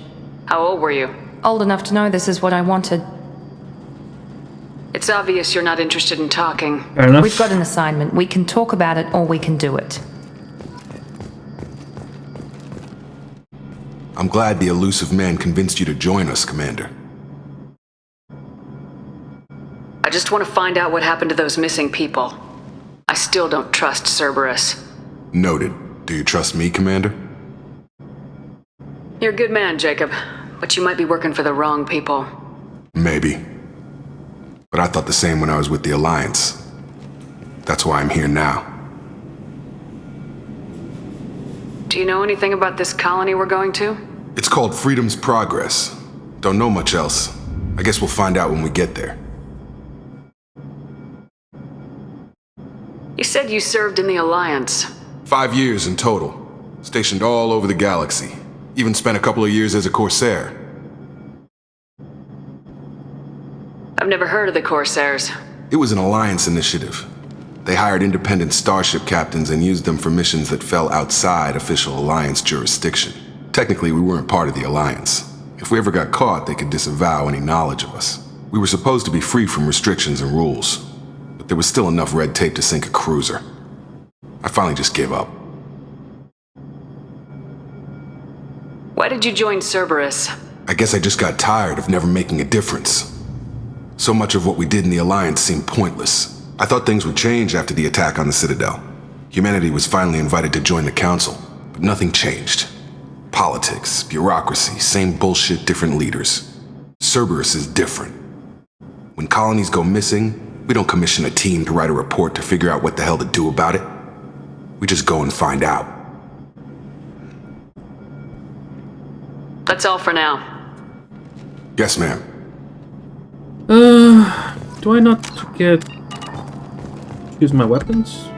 How old were you? Old enough to know this is what I wanted. It's obvious you're not interested in talking. Fair enough. We've got an assignment. We can talk about it or we can do it. I'm glad the elusive man convinced you to join us, Commander. I just want to find out what happened to those missing people. I still don't trust Cerberus. Noted. Do you trust me, Commander? You're a good man, Jacob, but you might be working for the wrong people. Maybe. But I thought the same when I was with the Alliance. That's why I'm here now. Do you know anything about this colony we're going to? It's called Freedom's Progress. Don't know much else. I guess we'll find out when we get there. You said you served in the Alliance. 5 years in total. Stationed all over the galaxy. Even spent a couple of years as a Corsair. I've never heard of the Corsairs. It was an Alliance initiative. They hired independent starship captains and used them for missions that fell outside official Alliance jurisdiction. Technically, we weren't part of the Alliance. If we ever got caught, they could disavow any knowledge of us. We were supposed to be free from restrictions and rules, but there was still enough red tape to sink a cruiser. I finally just gave up. Why did you join Cerberus? I guess I just got tired of never making a difference. So much of what we did in the Alliance seemed pointless. I thought things would change after the attack on the Citadel. Humanity was finally invited to join the Council, but nothing changed. Politics, bureaucracy, same bullshit, different leaders. Cerberus is different. When colonies go missing, we don't commission a team to write a report to figure out what the hell to do about it. We just go and find out. That's all for now. Yes, ma'am. Do I not get... use my weapons?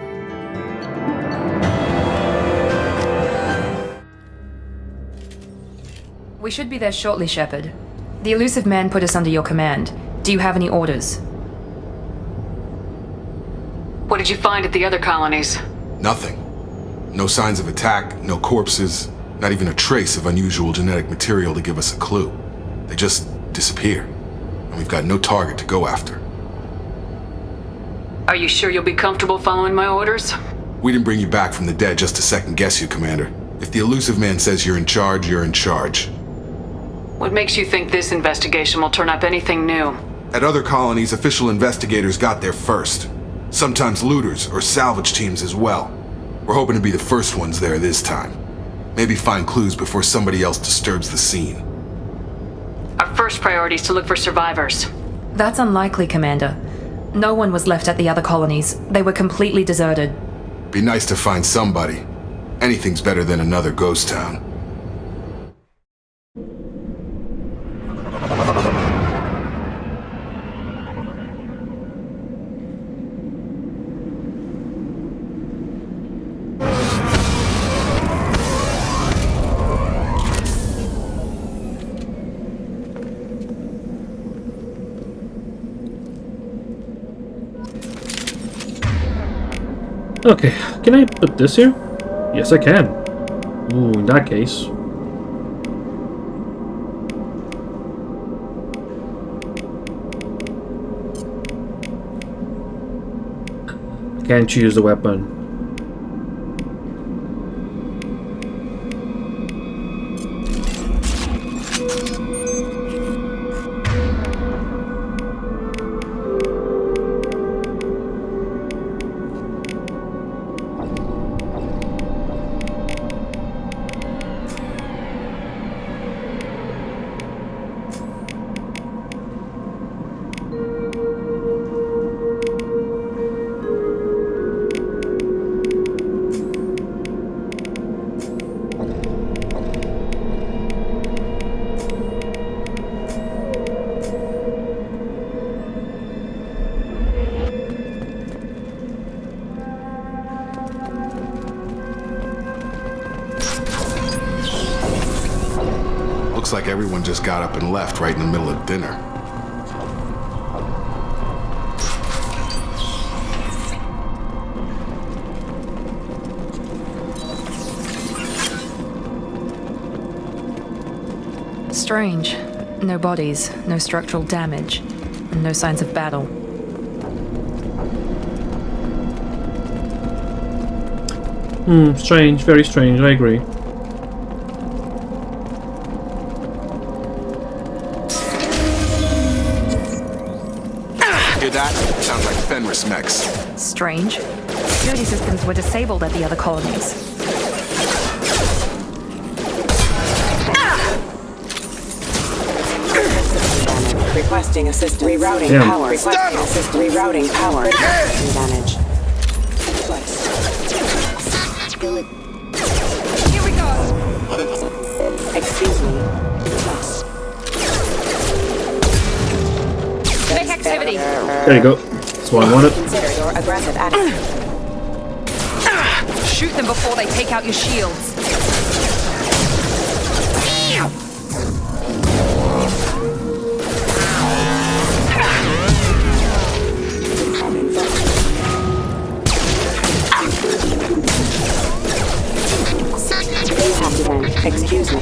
We should be there shortly, Shepard. The elusive man put us under your command. Do you have any orders? What did you find at the other colonies? Nothing. No signs of attack, no corpses, not even a trace of unusual genetic material to give us a clue. They just disappear, and we've got no target to go after. Are you sure you'll be comfortable following my orders? We didn't bring you back from the dead just to second guess you, Commander. If the elusive man says you're in charge, you're in charge. What makes you think this investigation will turn up anything new? At other colonies, official investigators got there first. Sometimes looters or salvage teams as well. We're hoping to be the first ones there this time. Maybe find clues before somebody else disturbs the scene. Our first priority is to look for survivors. That's unlikely, Commander. No one was left at the other colonies. They were completely deserted. Be nice to find somebody. Anything's better than another ghost town. Okay, can I put this here? Yes, I can. Ooh, in that case. I can't choose the weapon. Looks like everyone just got up and left right in the middle of dinner. Strange. No bodies, no structural damage, and no signs of battle. Strange, very strange, I agree. Hear that? Sounds like Fenris mechs. Strange. Security systems were disabled at the other colonies. Requesting assistance. Rerouting power. Requesting assistance. Rerouting power. Damage. Here we go! Excuse me. Make activity! There you go. That's what I wanted. Consider your aggressive attitude. Shoot them before they take out your shields. Excuse me.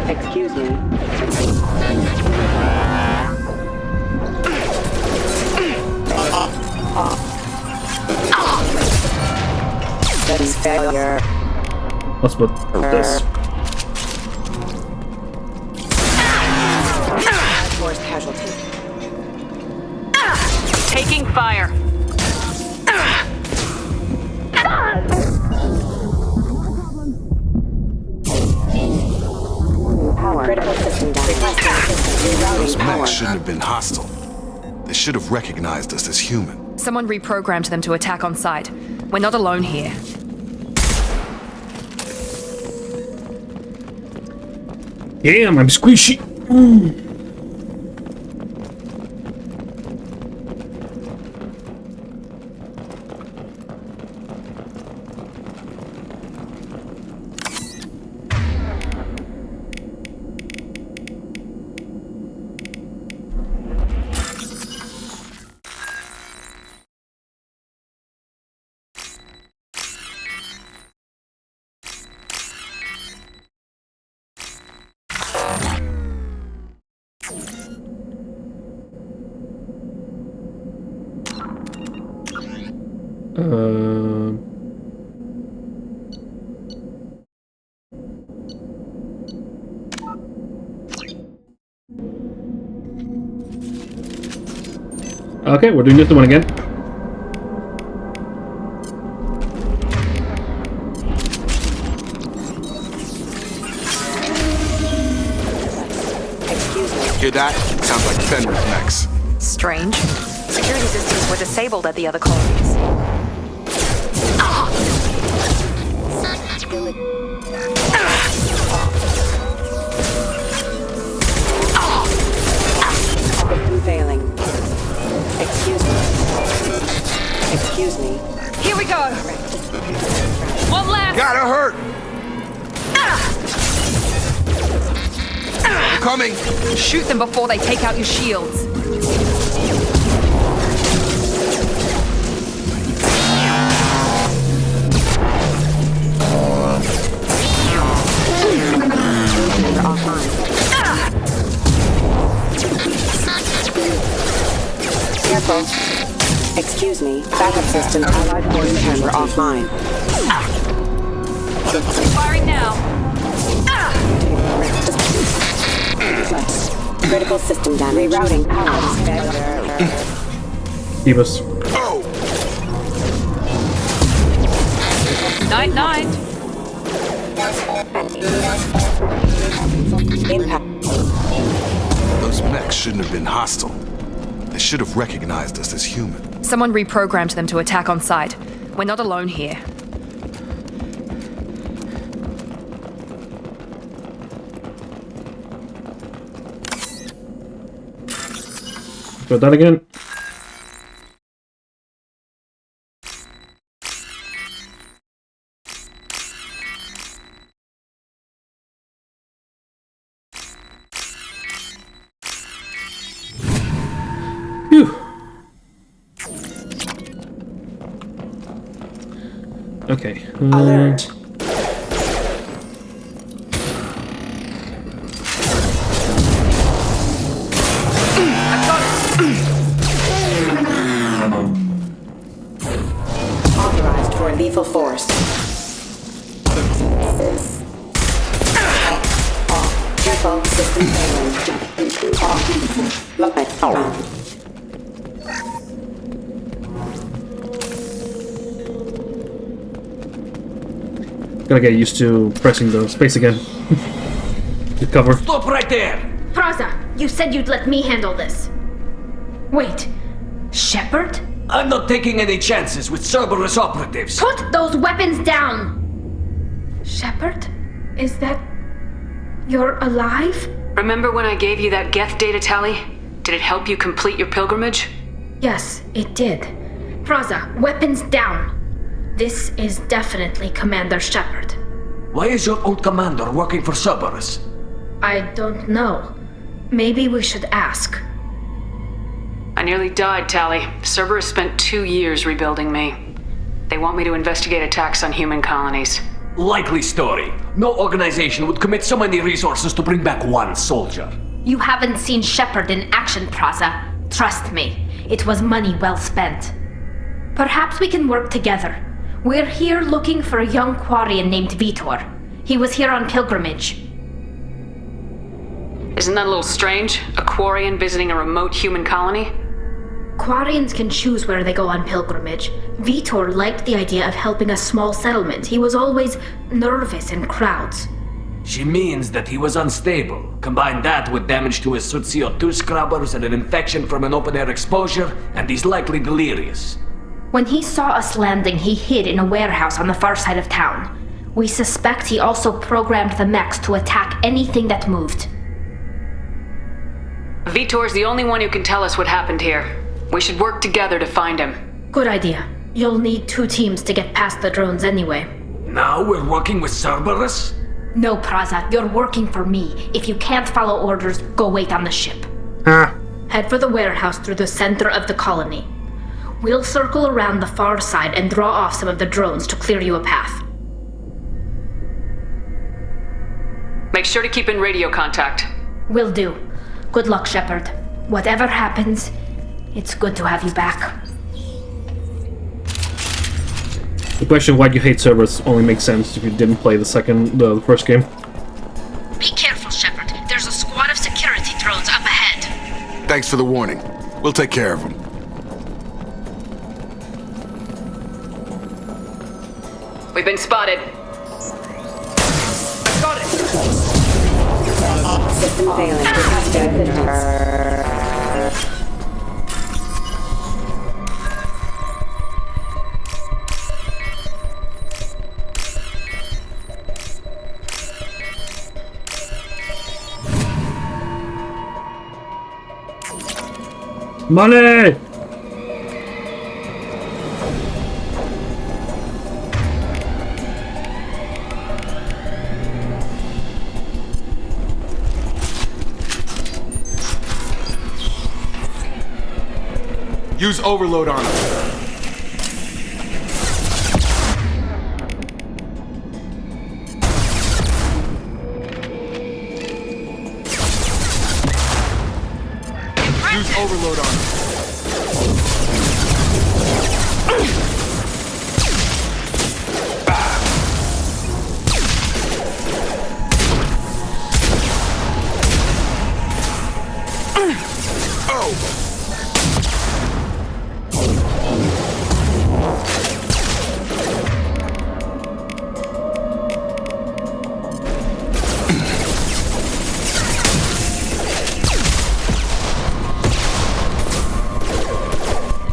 Excuse me. That is failure. Let's put this. Force casualty. Taking fire. Power. Critical system down. Those mechs shouldn't have been hostile. They should have recognized us as human. Someone reprogrammed them to attack on sight. We're not alone here. Damn, I'm squishy. Okay, we're doing this one again. Hear that? Sounds like Fenrir's mechs. Strange. Security systems were disabled at the other colonies. Failing. Excuse me. Excuse me. Here we go! One last! Gotta hurt! Coming! Shoot them before they take out your shields. Careful. Excuse me. Backup system allied force camera offline. Firing now. Critical system damage. Rerouting power. Keep us. Night. Impact. Those mechs shouldn't have been hostile. They should have recognized us as human. Someone reprogrammed them to attack on sight. We're not alone here. Do that again. Phew. Okay. Alert. Authorized for lethal force. Careful, system failing. Gotta get used to pressing the space again. To cover. Stop right there! Praza, you said you'd let me handle this. Wait, Shepard? I'm not taking any chances with Cerberus operatives. Put those weapons down! Shepard? Is that... you're alive? Remember when I gave you that Geth data tally? Did it help you complete your pilgrimage? Yes, it did. Praza, weapons down. This is definitely Commander Shepard. Why is your old commander working for Cerberus? I don't know. Maybe we should ask. I nearly died, Tally. Cerberus spent 2 years rebuilding me. They want me to investigate attacks on human colonies. Likely story. No organization would commit so many resources to bring back one soldier. You haven't seen Shepard in action, Praza. Trust me, it was money well spent. Perhaps we can work together. We're here looking for a young Quarian named Vitor. He was here on pilgrimage. Isn't that a little strange? A Quarian visiting a remote human colony? Quarians can choose where they go on pilgrimage. Vitor liked the idea of helping a small settlement. He was always nervous in crowds. She means that he was unstable. Combine that with damage to his suit CO2 scrubbers and an infection from an open-air exposure, and he's likely delirious. When he saw us landing, he hid in a warehouse on the far side of town. We suspect he also programmed the mechs to attack anything that moved. Vitor's the only one who can tell us what happened here. We should work together to find him. Good idea. You'll need 2 teams to get past the drones anyway. Now we're working with Cerberus? No, Praza, you're working for me. If you can't follow orders, go wait on the ship. Head for the warehouse through the center of the colony. We'll circle around the far side and draw off some of the drones to clear you a path. Make sure to keep in radio contact. Will do. Good luck, Shepard. Whatever happens, it's good to have you back. The question why you hate Cerberus only makes sense if you didn't play the first game. Be careful, Shepard. There's a squad of security drones up ahead. Thanks for the warning. We'll take care of them. We've been spotted. Got it. System failing. Money! Use overload on him. Use overload on him.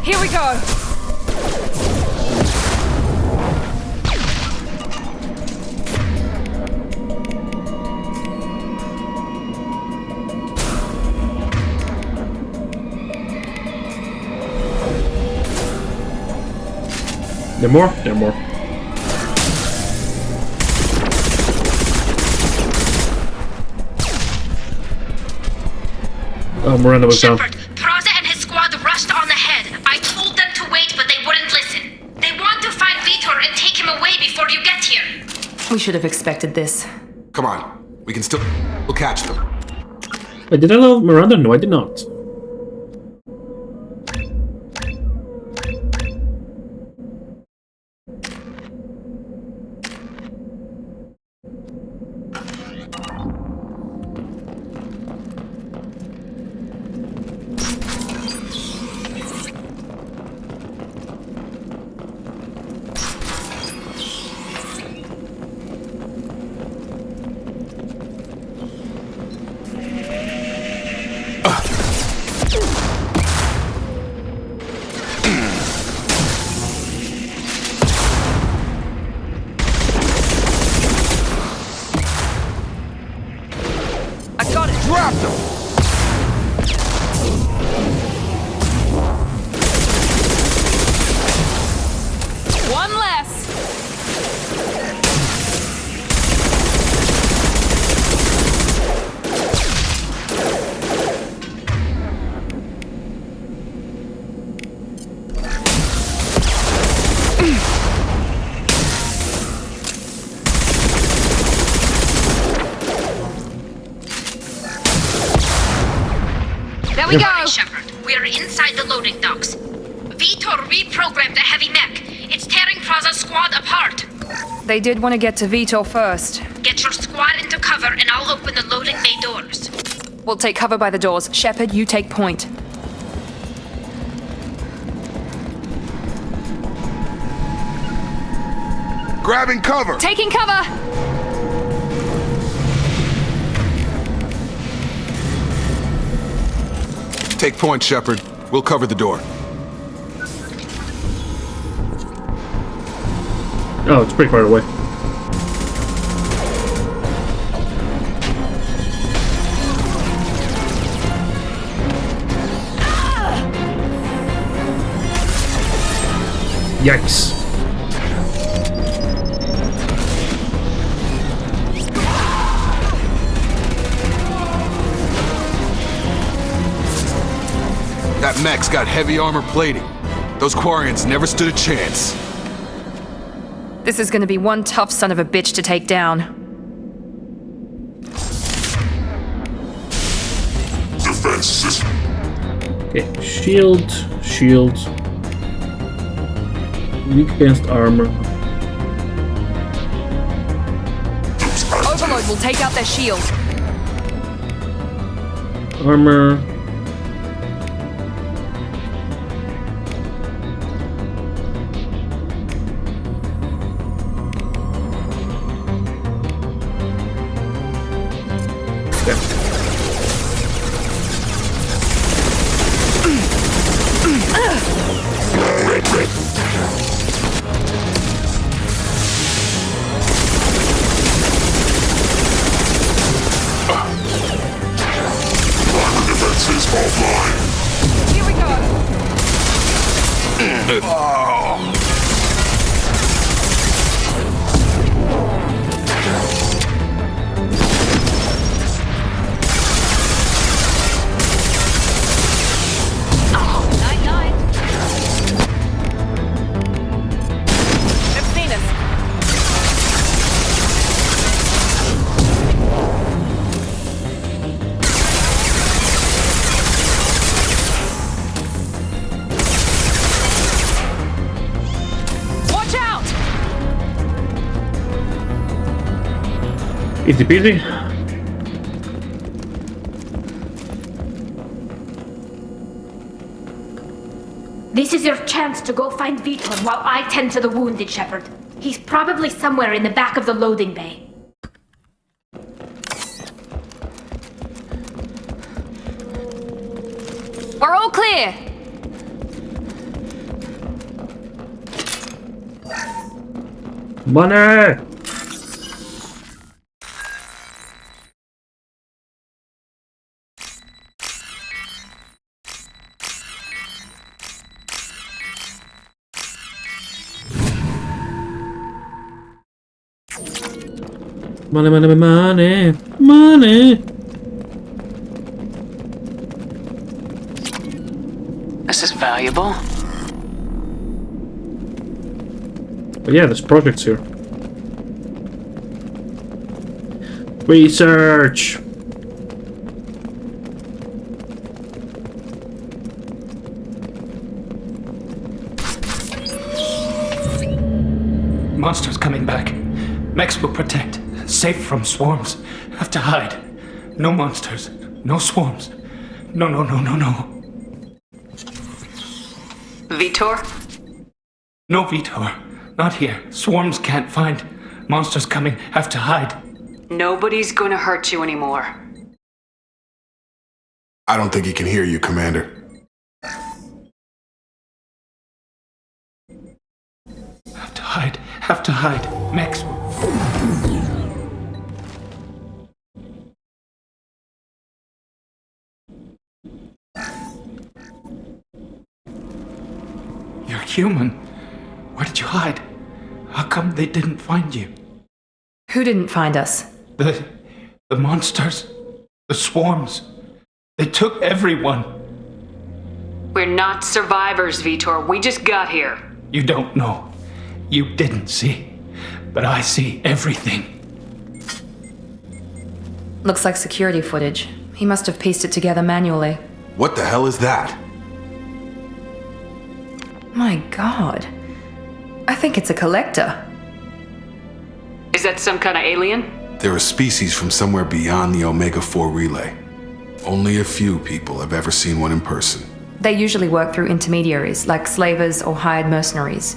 Here we go. There more? There more. Oh, Miranda was down. Shepard, Praza and his squad rushed on ahead. I told them to wait, but they wouldn't listen. They want to find Vitor and take him away before you get here. We should have expected this. Come on. We can still... We'll catch them. Wait, did I love Miranda? No, I did not. One less. There we go! Shepard, we're inside the loading docks. Vitor reprogrammed the heavy mech. It's tearing Praza's squad apart. They did want to get to Vitor first. Get your squad into cover and I'll open the loading bay doors. We'll take cover by the doors. Shepard, you take point. Grabbing cover! Taking cover! Take point, Shepard. We'll cover the door. Oh, it's pretty far away. Yikes. That mech's got heavy armor plating. Those Quarians never stood a chance. This is gonna be one tough son of a bitch to take down. Defense system. Okay, shield. Weak against armor. Overload will take out their shield. Armor. Easy peasy. This is your chance to go find Vitor while I tend to the wounded, Shepard. He's probably somewhere in the back of the loading bay. We're all clear! Money! Money, money, money, money! This is valuable. But yeah, there's projects here. Research! Monsters coming back. Mechs will protect. Safe from swarms. Have to hide. No monsters. No swarms. No, no, no, no, no. Vitor? No, Vitor. Not here. Swarms can't find. Monsters coming. Have to hide. Nobody's gonna hurt you anymore. I don't think he can hear you, Commander. Have to hide. Have to hide. Mechs. You're human. Where did you hide? How come they didn't find you? Who didn't find us? The monsters. The swarms. They took everyone. We're not survivors, Vitor. We just got here. You don't know. You didn't see. But I see everything. Looks like security footage. He must have pieced it together manually. What the hell is that? My god. I think it's a collector. Is that some kind of alien? They're a species from somewhere beyond the Omega-4 relay. Only a few people have ever seen one in person. They usually work through intermediaries, like slavers or hired mercenaries.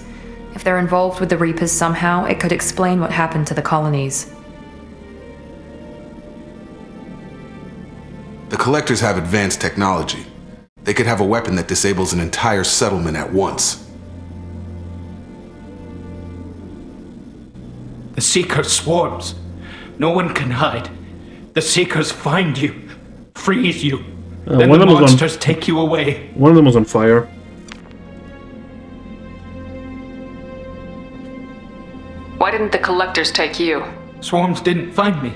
If they're involved with the Reapers somehow, it could explain what happened to the colonies. The Collectors have advanced technology. They could have a weapon that disables an entire settlement at once. The Seeker swarms. No one can hide. The Seekers find you, freeze you. Then the monsters take you away. One of them was on fire. Why didn't the Collectors take you? Swarms didn't find me.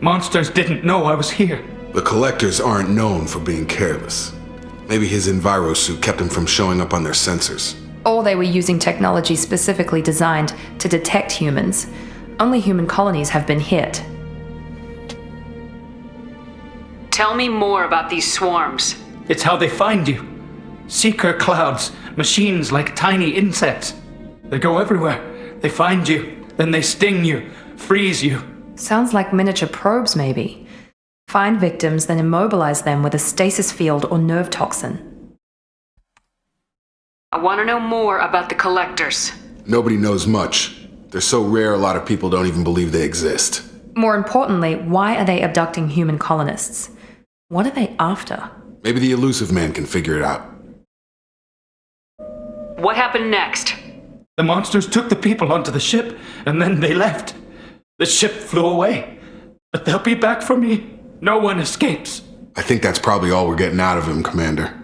Monsters didn't know I was here. The Collectors aren't known for being careless. Maybe his envirosuit kept him from showing up on their sensors. Or they were using technology specifically designed to detect humans. Only human colonies have been hit. Tell me more about these swarms. It's how they find you. Seeker clouds, machines like tiny insects. They go everywhere. They find you, then they sting you, freeze you. Sounds like miniature probes, maybe. Find victims, then immobilize them with a stasis field or nerve toxin. I want to know more about the Collectors. Nobody knows much. They're so rare a lot of people don't even believe they exist. More importantly, why are they abducting human colonists? What are they after? Maybe the elusive man can figure it out. What happened next? The monsters took the people onto the ship, and then they left. The ship flew away. But they'll be back for me. No one escapes. I think that's probably all we're getting out of him, Commander.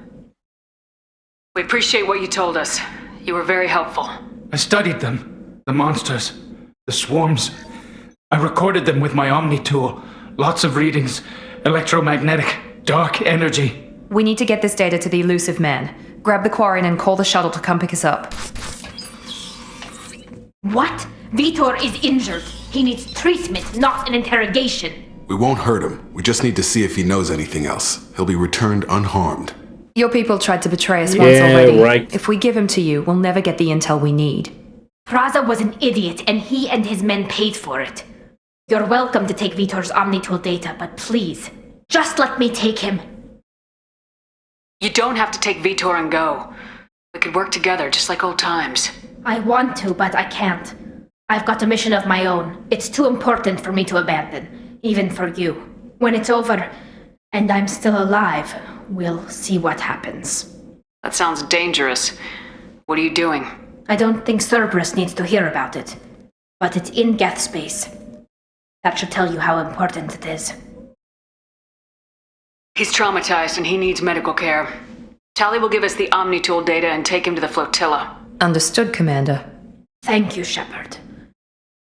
We appreciate what you told us. You were very helpful. I studied them. The monsters. The swarms. I recorded them with my Omni tool. Lots of readings. Electromagnetic. Dark energy. We need to get this data to the elusive man. Grab the Quarian and call the shuttle to come pick us up. What? Vitor is injured. He needs treatment, not an interrogation. We won't hurt him. We just need to see if he knows anything else. He'll be returned unharmed. Your people tried to betray us once already. Right. If we give him to you, we'll never get the intel we need. Praza was an idiot, and he and his men paid for it. You're welcome to take Vitor's Omni-Tool data, but please, just let me take him. You don't have to take Vitor and go. We could work together, just like old times. I want to, but I can't. I've got a mission of my own. It's too important for me to abandon, even for you. When it's over, and I'm still alive, we'll see what happens. That sounds dangerous. What are you doing? I don't think Cerberus needs to hear about it, but it's in Geth space. That should tell you how important it is. He's traumatized and he needs medical care. Tali will give us the Omni-Tool data and take him to the flotilla. Understood, Commander. Thank you, Shepard.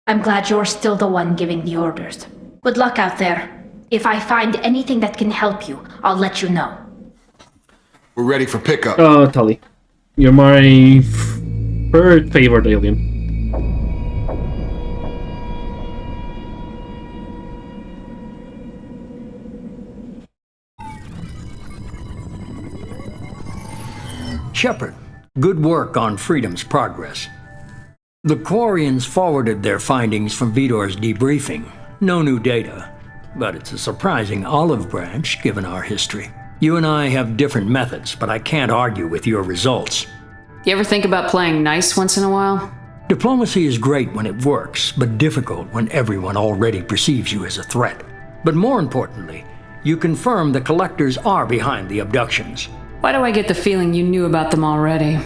I'm glad you're still the one giving the orders. Good luck out there. If I find anything that can help you, I'll let you know. We're ready for pickup. Oh, Tali. You're my third favorite alien. Shepard, good work on Freedom's progress. The Quarians forwarded their findings from Vitor's debriefing. No new data, but it's a surprising olive branch given our history. You and I have different methods, but I can't argue with your results. You ever think about playing nice once in a while? Diplomacy is great when it works, but difficult when everyone already perceives you as a threat. But more importantly, you confirm the Collectors are behind the abductions. Why do I get the feeling you knew about them already?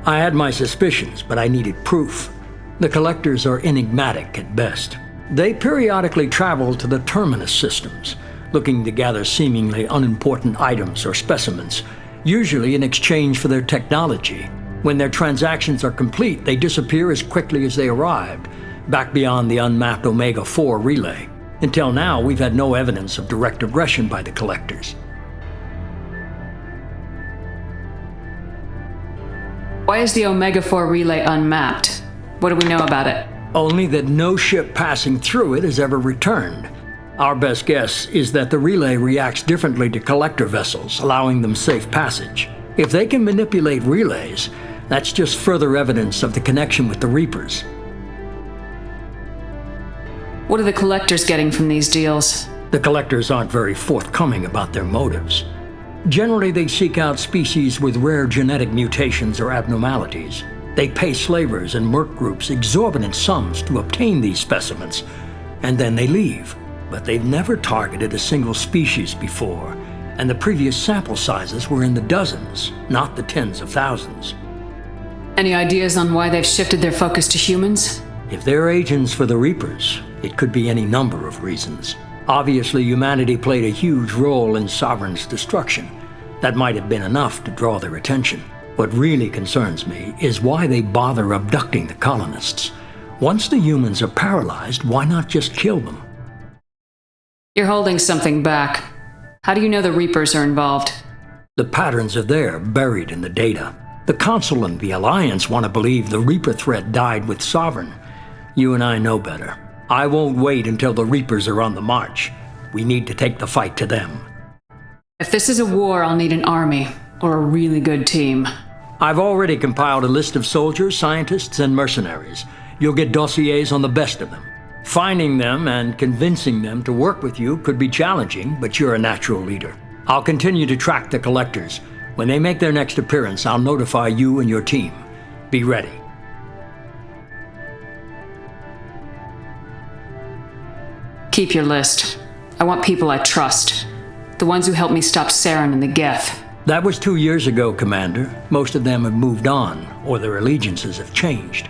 I had my suspicions, but I needed proof. The Collectors are enigmatic at best. They periodically travel to the Terminus systems, looking to gather seemingly unimportant items or specimens, usually in exchange for their technology. When their transactions are complete, they disappear as quickly as they arrived, back beyond the unmapped Omega-4 relay. Until now, we've had no evidence of direct aggression by the Collectors. Why is the Omega-4 relay unmapped? What do we know about it? Only that no ship passing through it has ever returned. Our best guess is that the relay reacts differently to collector vessels, allowing them safe passage. If they can manipulate relays, that's just further evidence of the connection with the Reapers. What are the Collectors getting from these deals? The Collectors aren't very forthcoming about their motives. Generally, they seek out species with rare genetic mutations or abnormalities. They pay slavers and merc groups exorbitant sums to obtain these specimens, and then they leave. But they've never targeted a single species before, and the previous sample sizes were in the dozens, not the tens of thousands. Any ideas on why they've shifted their focus to humans? If they're agents for the Reapers, it could be any number of reasons. Obviously, humanity played a huge role in Sovereign's destruction. That might have been enough to draw their attention. What really concerns me is why they bother abducting the colonists. Once the humans are paralyzed, why not just kill them? You're holding something back. How do you know the Reapers are involved? The patterns are there, buried in the data. The Council and the Alliance want to believe the Reaper threat died with Sovereign. You and I know better. I won't wait until the Reapers are on the march. We need to take the fight to them. If this is a war, I'll need an army, or a really good team. I've already compiled a list of soldiers, scientists, and mercenaries. You'll get dossiers on the best of them. Finding them and convincing them to work with you could be challenging, but you're a natural leader. I'll continue to track the Collectors. When they make their next appearance, I'll notify you and your team. Be ready. Keep your list. I want people I trust. The ones who helped me stop Saren and the Geth. That was 2 years ago, Commander. Most of them have moved on, or their allegiances have changed.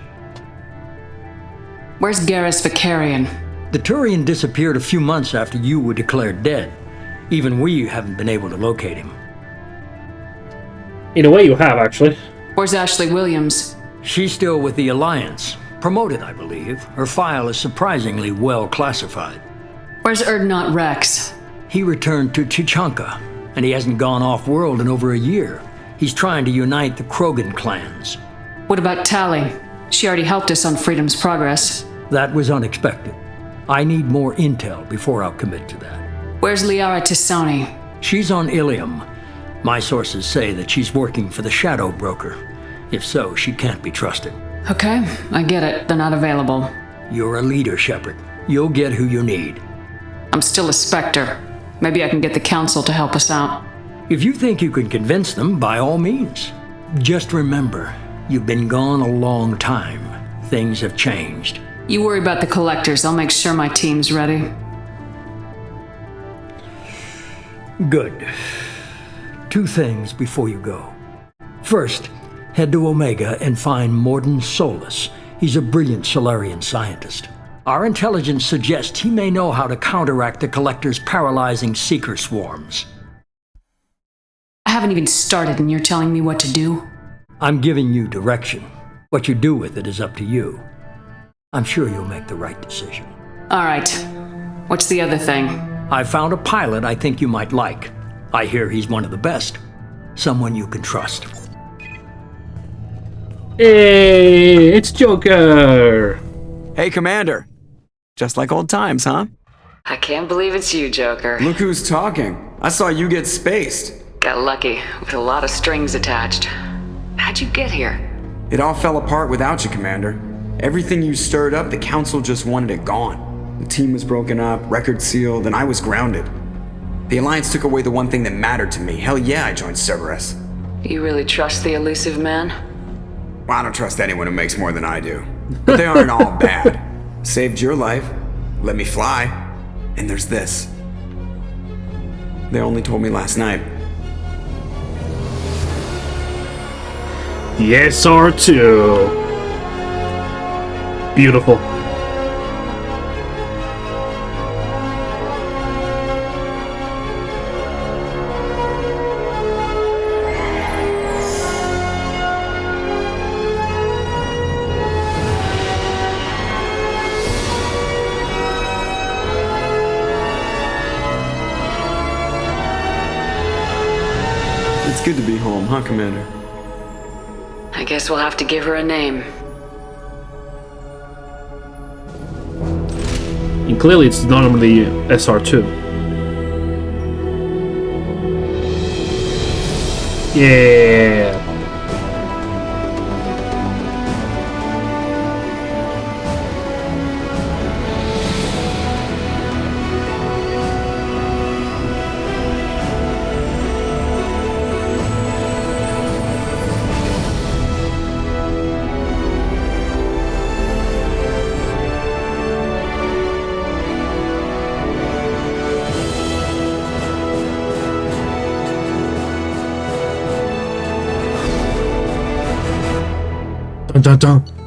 Where's Garrus Vicarian? The Turian disappeared a few months after you were declared dead. Even we haven't been able to locate him. In a way you have, actually. Where's Ashley Williams? She's still with the Alliance. Promoted, I believe. Her file is surprisingly well classified. Where's Erdnot Rex? He returned to Chichanka, and he hasn't gone off-world in over a year. He's trying to unite the Krogan clans. What about Tali? She already helped us on Freedom's progress. That was unexpected. I need more intel before I'll commit to that. Where's Liara Tisani? She's on Ilium. My sources say that she's working for the Shadow Broker. If so, she can't be trusted. Okay, I get it. They're not available. You're a leader, Shepard. you'll get who you need. I'm still a Spectre. Maybe I can get the Council to help us out. If you think you can convince them, by all means. Just remember, you've been gone a long time. Things have changed. You worry about the collectors. I'll make sure my team's ready. Good. 2 things before you go. First, head to Omega and find Morden Solus. He's a brilliant Solarian scientist. Our intelligence suggests he may know how to counteract the Collector's paralyzing Seeker swarms. I haven't even started and you're telling me what to do? I'm giving you direction. What you do with it is up to you. I'm sure you'll make the right decision. All right. What's the other thing? I found a pilot I think you might like. I hear he's one of the best. Someone you can trust. Hey, it's Joker! Hey, Commander. Just like old times, huh? I can't believe it's you, Joker. Look who's talking. I saw you get spaced. Got lucky, with a lot of strings attached. How'd you get here? It all fell apart without you, Commander. Everything you stirred up, the Council just wanted it gone. The team was broken up, record sealed, and I was grounded. The Alliance took away the one thing that mattered to me. Hell yeah, I joined Cerberus. You really trust the elusive man? Well, I don't trust anyone who makes more than I do. But they aren't all bad. Saved your life, let me fly, and there's this. They only told me last night. The SR2. Beautiful. It's good to be home, huh, Commander? I guess we'll have to give her a name. And clearly it's not only the SR2. Yeah. Dun dun dun.